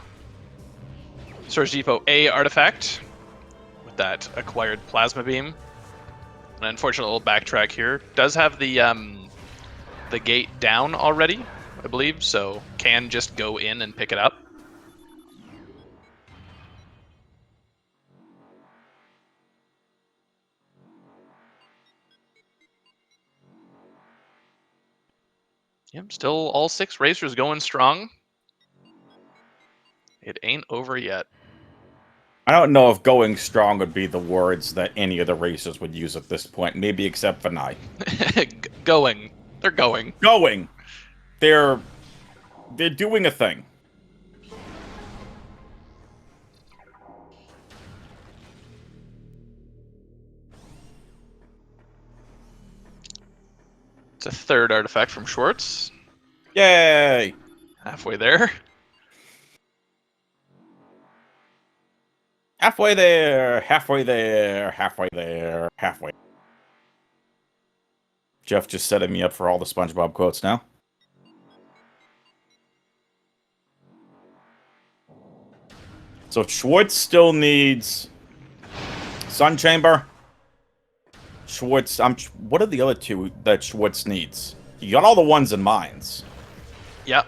Storage Depot A artifact with that acquired plasma beam. An unfortunate little backtrack here. Does have the gate down already, I believe, so can just go in and pick it up. Yep, still all 6 racers going strong. It ain't over yet. I don't know if going strong would be the words that any of the racers would use at this point, maybe except for Nye. Going. They're going. Going. They're doing a thing. It's a 3rd artifact from Schwartz. Yay! Halfway there. Halfway there, halfway there, halfway there, halfway. Jeff just setting me up for all the SpongeBob quotes now. So Schwartz still needs Sun Chamber. Schwartz, what are the other 2 that Schwartz needs? You got all the ones in mines. Yep.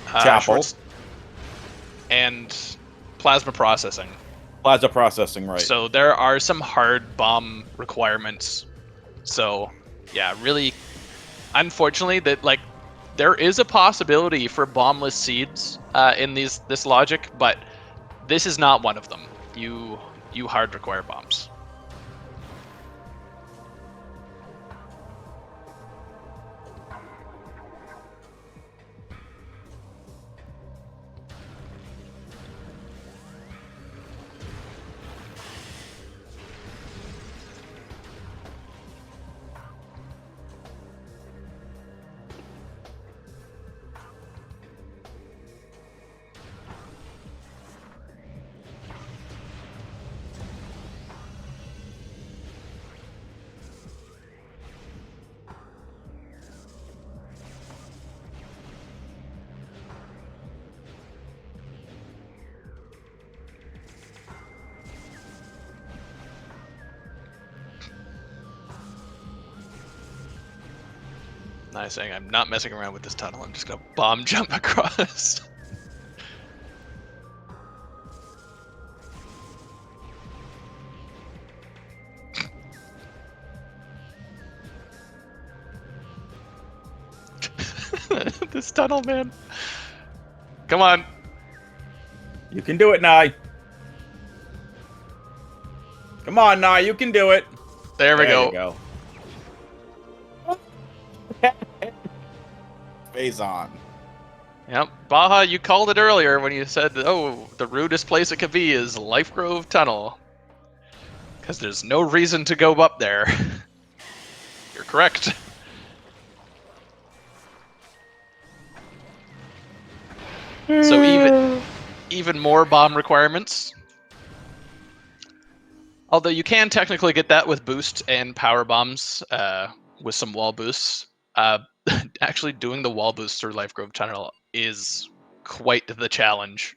Chapel. Schwartz and plasma processing. Plaza processing, right. So there are some hard bomb requirements. So yeah, really, unfortunately, that like there is a possibility for bombless seeds in this logic, but this is not one of them. You hard require bombs. Nice saying I'm not messing around with this tunnel. I'm just gonna bomb jump across. This tunnel, man. Come on. You can do it, Nye. Come on, Nye, you can do it. There we You go. Phase on. Yep. Baja, you called it earlier when you said, oh, the rudest place it could be is Life Grove Tunnel. Because there's no reason to go up there. You're correct. So even more bomb requirements. Although you can technically get that with boost and power bombs with some wall boosts. Actually doing the wall boost through Life Grove Tunnel is quite the challenge.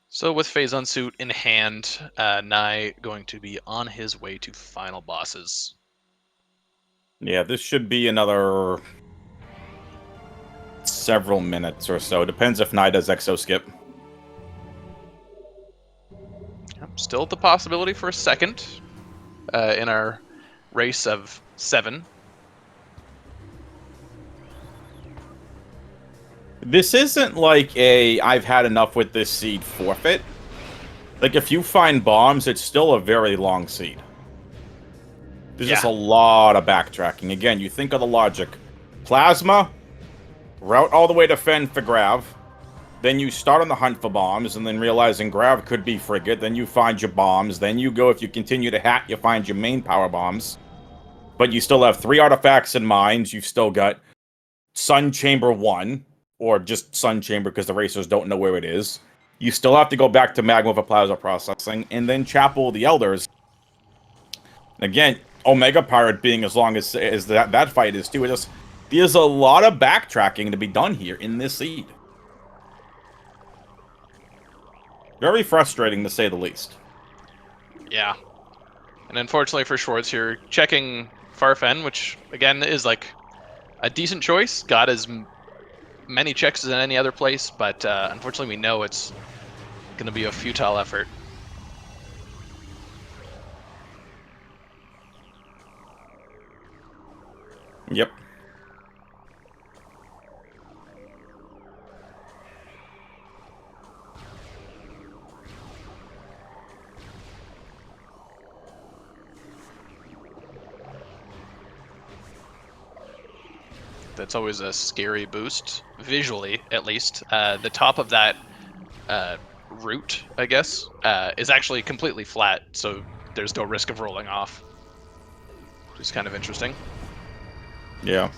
So with Phazon Suit in hand, Nye going to be on his way to final bosses. Yeah, this should be another several minutes or so. Depends if Nye does exo skip. Yep, still the possibility for a second in our race of 7. This isn't like a I've had enough with this seed forfeit. Like, if you find bombs, it's still a very long seed. There's just a lot of backtracking. Again, you think of the logic. Plasma, route all the way to Fen for Grav, Then you start on the hunt for bombs, and then realizing Grav could be frigate. Then you find your bombs. Then you go, if you continue to hack, you find your main power bombs. But you still have 3 artifacts and mines. You've still got Sun Chamber 1, or just Sun Chamber because the racers don't know where it is. You still have to go back to Magma for plasma processing, and then Chapel of the Elders. Again, Omega Pirate being as long as that fight is too. There's a lot of backtracking to be done here in this seed. Very frustrating, to say the least. Yeah. And unfortunately for Schwartz here, checking Farfen, which, again, is like a decent choice. Got as many checks as in any other place, but unfortunately we know it's going to be a futile effort. Yep. That's always a scary boost, visually at least. The top of that route, I guess, is actually completely flat, so there's no risk of rolling off. Which is kind of interesting. Yeah.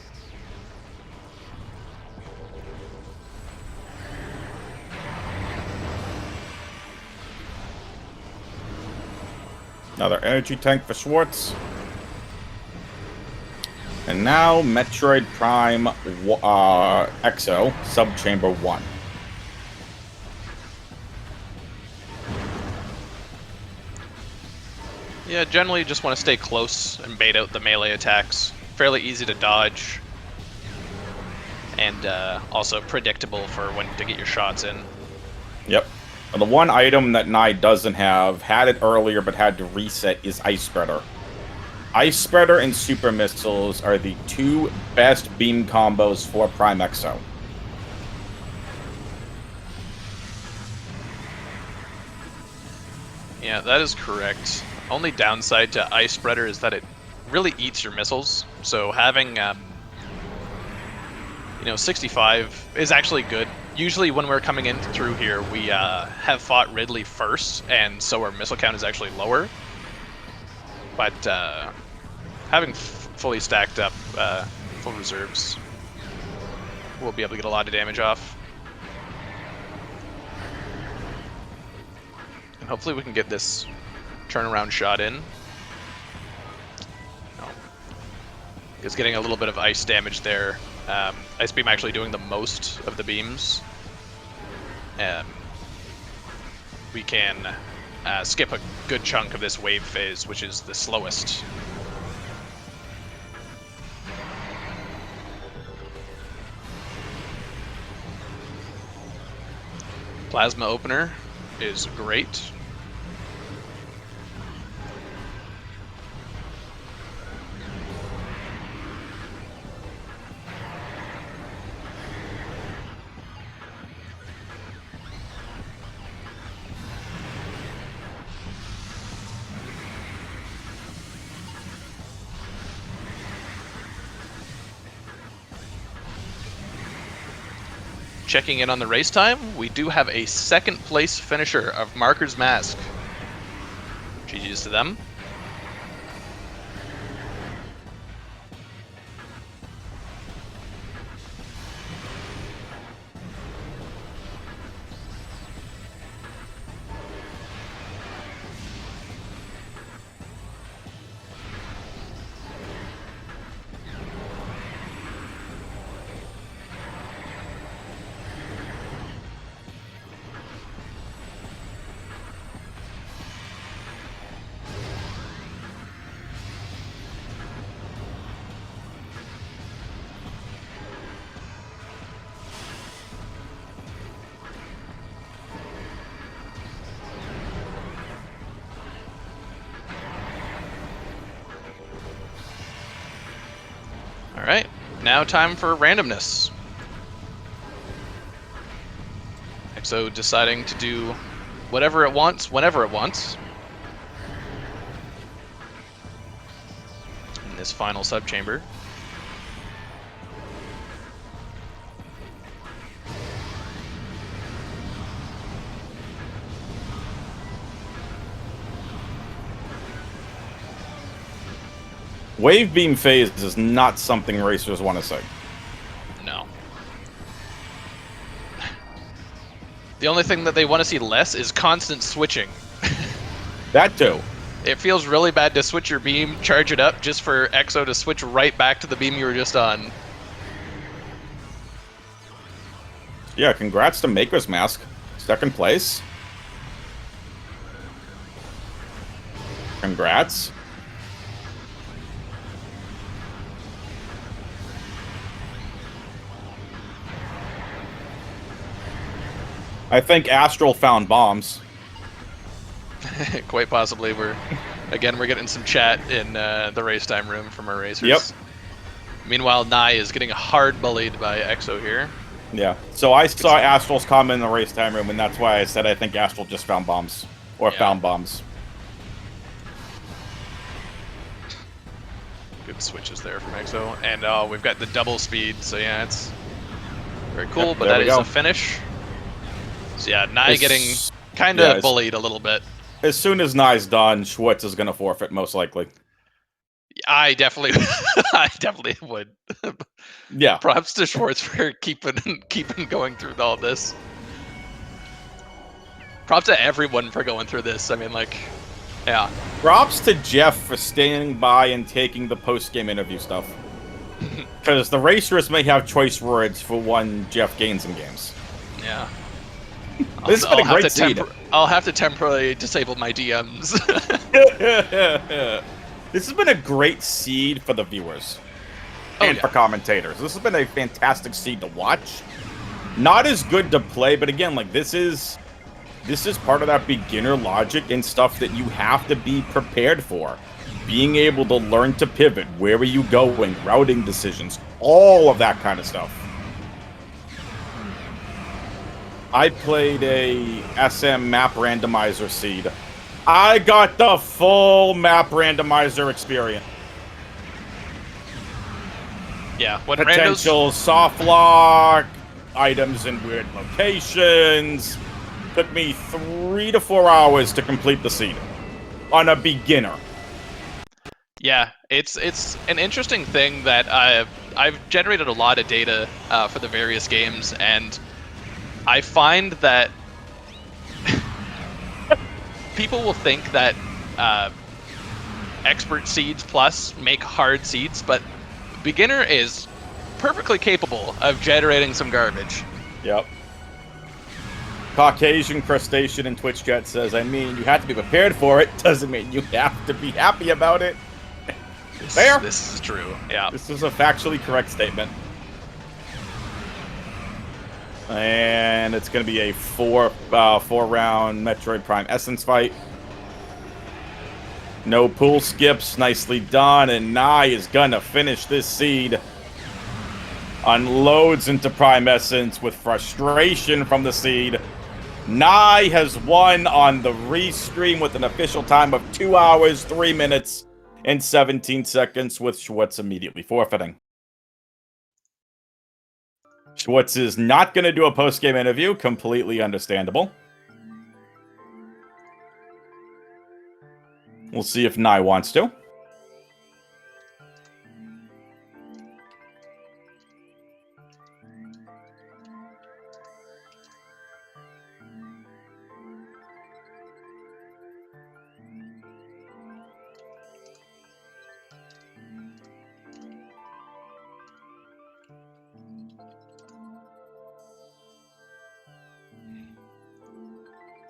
Another energy tank for Schwartz. And now Metroid Prime Exo, Subchamber 1. Yeah, generally you just want to stay close and bait out the melee attacks. Fairly easy to dodge. And also predictable for when to get your shots in. Yep. And the one item that Nye doesn't have, had it earlier but had to reset, is Ice Spreader. Ice Spreader and Super Missiles are the 2 best beam combos for Prime Exo. Yeah, that is correct. Only downside to Ice Spreader is that it really eats your missiles. So having, 65 is actually good. Usually when we're coming in through here, we have fought Ridley first, and so our missile count is actually lower. But having fully stacked up full reserves, we'll be able to get a lot of damage off. And hopefully we can get this turnaround shot in. No. It's getting a little bit of ice damage there. Ice Beam actually doing the most of the beams. We can skip a good chunk of this wave phase, which is the slowest. Plasma Opener is great. Checking in on the race time, we do have a second place finisher of Marker's Mask. GG's to them. Alright, now time for randomness. Exo deciding to do whatever it wants, whenever it wants. In this final subchamber. Wave beam phase is not something racers want to see. No. The only thing that they want to see less is constant switching. That too. It feels really bad to switch your beam, charge it up, just for Exo to switch right back to the beam you were just on. Yeah, congrats to Maker's Mask. Second place. Congrats. I think Astral found bombs. Quite possibly. We're getting some chat in the race time room from our racers. Yep. Meanwhile, Nai is getting hard bullied by Exo here. Yeah. So I saw Astral's comment in the race time room, and that's why I said I think Astral just found bombs. Or found bombs. Good switches there from Exo. And we've got the double speed, so yeah, it's very cool, but that is a finish. So yeah, Nai getting kind of bullied a little bit. As soon as Nai's done, Schwartz is going to forfeit, most likely. I definitely would. Yeah. Props to Schwartz for keeping going through all this. Props to everyone for going through this. I mean, like, yeah. Props to Jeff for standing by and taking the post-game interview stuff. Because the racers may have choice words for one Jeff gains in games. Yeah. This has been a great seed. I'll have to temporarily disable my DMs. This has been a great seed for the viewers. And for commentators. This has been a fantastic seed to watch. Not as good to play, but again, like this is part of that beginner logic and stuff that you have to be prepared for. Being able to learn to pivot, where are you going, routing decisions, all of that kind of stuff. I played a SM map randomizer seed. I got the full map randomizer experience. Yeah, when potential soft lock, items in weird locations. Took me 3 to 4 hours to complete the seed on a beginner. Yeah, it's an interesting thing that I've generated a lot of data for the various games, and I find that people will think that expert seeds plus make hard seeds, but beginner is perfectly capable of generating some garbage. Yep. Caucasian Crustacean in Twitch chat says, I mean, you have to be prepared for it. Doesn't mean you have to be happy about it. Fair. This is true, yeah. This is a factually correct statement. And it's going to be a four-round Metroid Prime Essence fight. No pool skips. Nicely done. And Nai is going to finish this seed. Unloads into Prime Essence with frustration from the seed. Nai has won on the restream with an official time of 2 hours, 3 minutes, and 17 seconds, with Schwartz immediately forfeiting. Schwartz is not going to do a post-game interview. Completely understandable. We'll see if Nai wants to.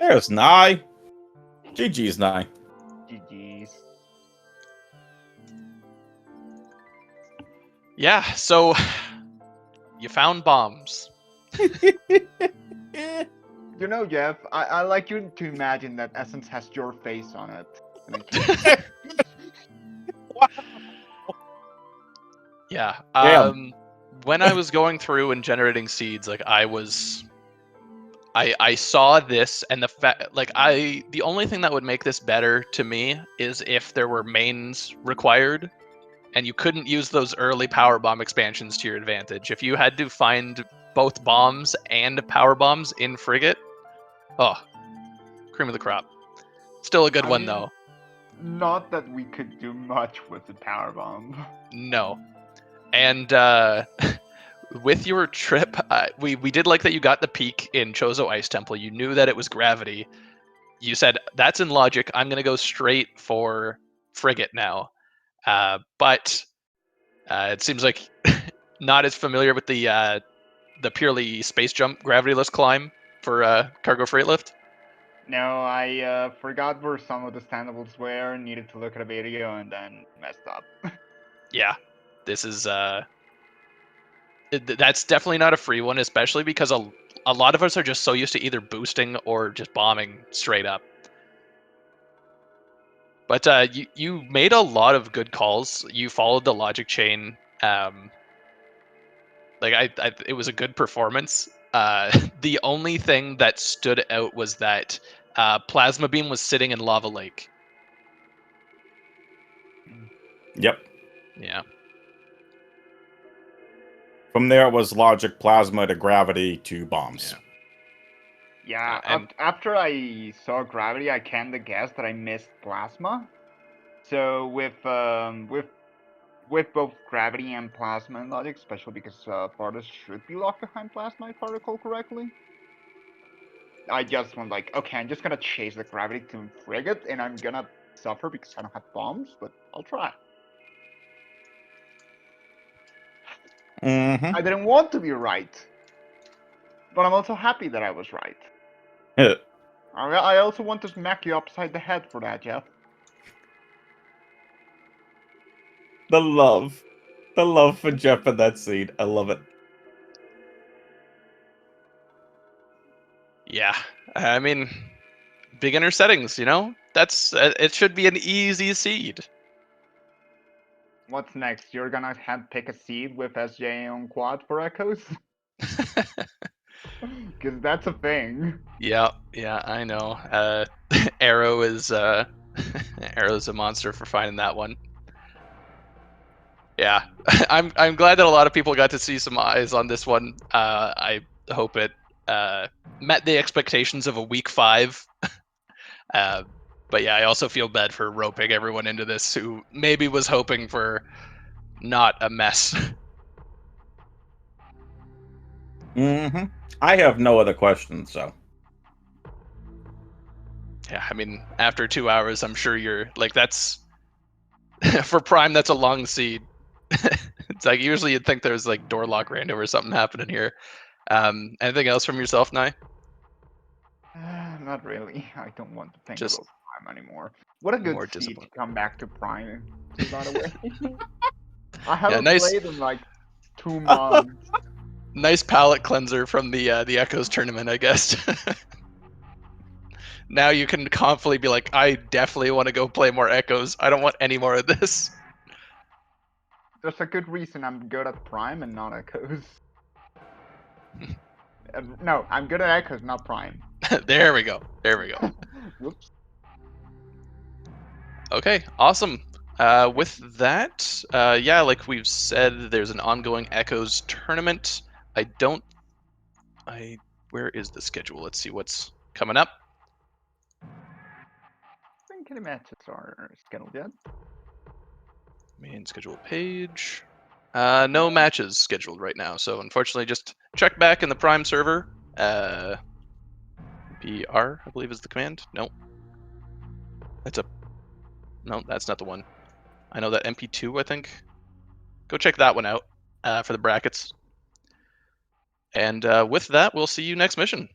There's Nai. GG's, Nai. GG's. Yeah, so you found bombs. You know, Jeff, I like you to imagine that Essence has your face on it. Yeah. Damn. When I was going through and generating seeds, like I saw this, and the only thing that would make this better to me is if there were mains required, and you couldn't use those early power bomb expansions to your advantage. If you had to find both bombs and power bombs in Frigate, oh, cream of the crop. Still a good one though. Not that we could do much with the power bomb. No. And with your trip, we did like that you got the peak in Chozo Ice Temple. You knew that it was gravity. You said, that's in logic. I'm going to go straight for Frigate now. But it seems like not as familiar with the purely space jump gravityless climb for cargo freight lift. No, I forgot where some of the standables were, needed to look at a video, and then messed up. Yeah, this is that's definitely not a free one, especially because a lot of us are just so used to either boosting or just bombing straight up. But you made a lot of good calls. You followed the logic chain. It was a good performance. The only thing that stood out was that Plasma Beam was sitting in Lava Lake. Yep. Yeah. From there, it was logic, plasma to gravity to bombs. Yeah, and after I saw gravity, I kinda guessed that I missed plasma. So with both gravity and plasma and logic, especially because Bardas should be locked behind plasma if I recall correctly. I just went like, okay, I'm just gonna chase the gravity to frigate, and I'm gonna suffer because I don't have bombs, but I'll try. Mm-hmm. I didn't want to be right, but I'm also happy that I was right. I also want to smack you upside the head for that, Jeff. The love for Jeff in that scene. I love it. yeah, I mean, beginner settings, that's it should be an easy seed. What's next? You're gonna pick a seed with SJ on quad for echoes? Because that's a thing. Yeah, I know. Arrow is Arrow's a monster for finding that one. Yeah, I'm glad that a lot of people got to see some eyes on this one. I hope it met the expectations of a week 5. But yeah, I also feel bad for roping everyone into this who maybe was hoping for not a mess. Mm-hmm. I have no other questions, so. Yeah, I mean, after 2 hours, I'm sure you're like, that's for Prime. That's a long seed. It's like usually you'd think there's like door lock random or something happening here. Anything else from yourself, Nye? Not really. I don't want to think Just about Prime anymore. What a good more seed to disappointed. come back to Prime, too, by the way. I haven't nice. played in like 2 months. Nice palate cleanser from the Echoes tournament, I guess. Now you can confidently be like, I definitely want to go play more Echoes. I don't want any more of this. There's a good reason I'm good at Prime and not Echoes. No, I'm good at Echoes, not Prime. There we go. Whoops. Okay, awesome. With that, yeah, like we've said, there's an ongoing Echoes tournament. Where is the schedule? Let's see what's coming up. I think any matches are scheduled yet. Main schedule page. No matches scheduled right now, so unfortunately, just check back in the Prime server. BR, I believe, is the command. No, that's not the one. I know that MP2, I think. Go check that one out for the brackets. And with that, we'll see you next mission.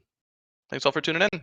Thanks all for tuning in.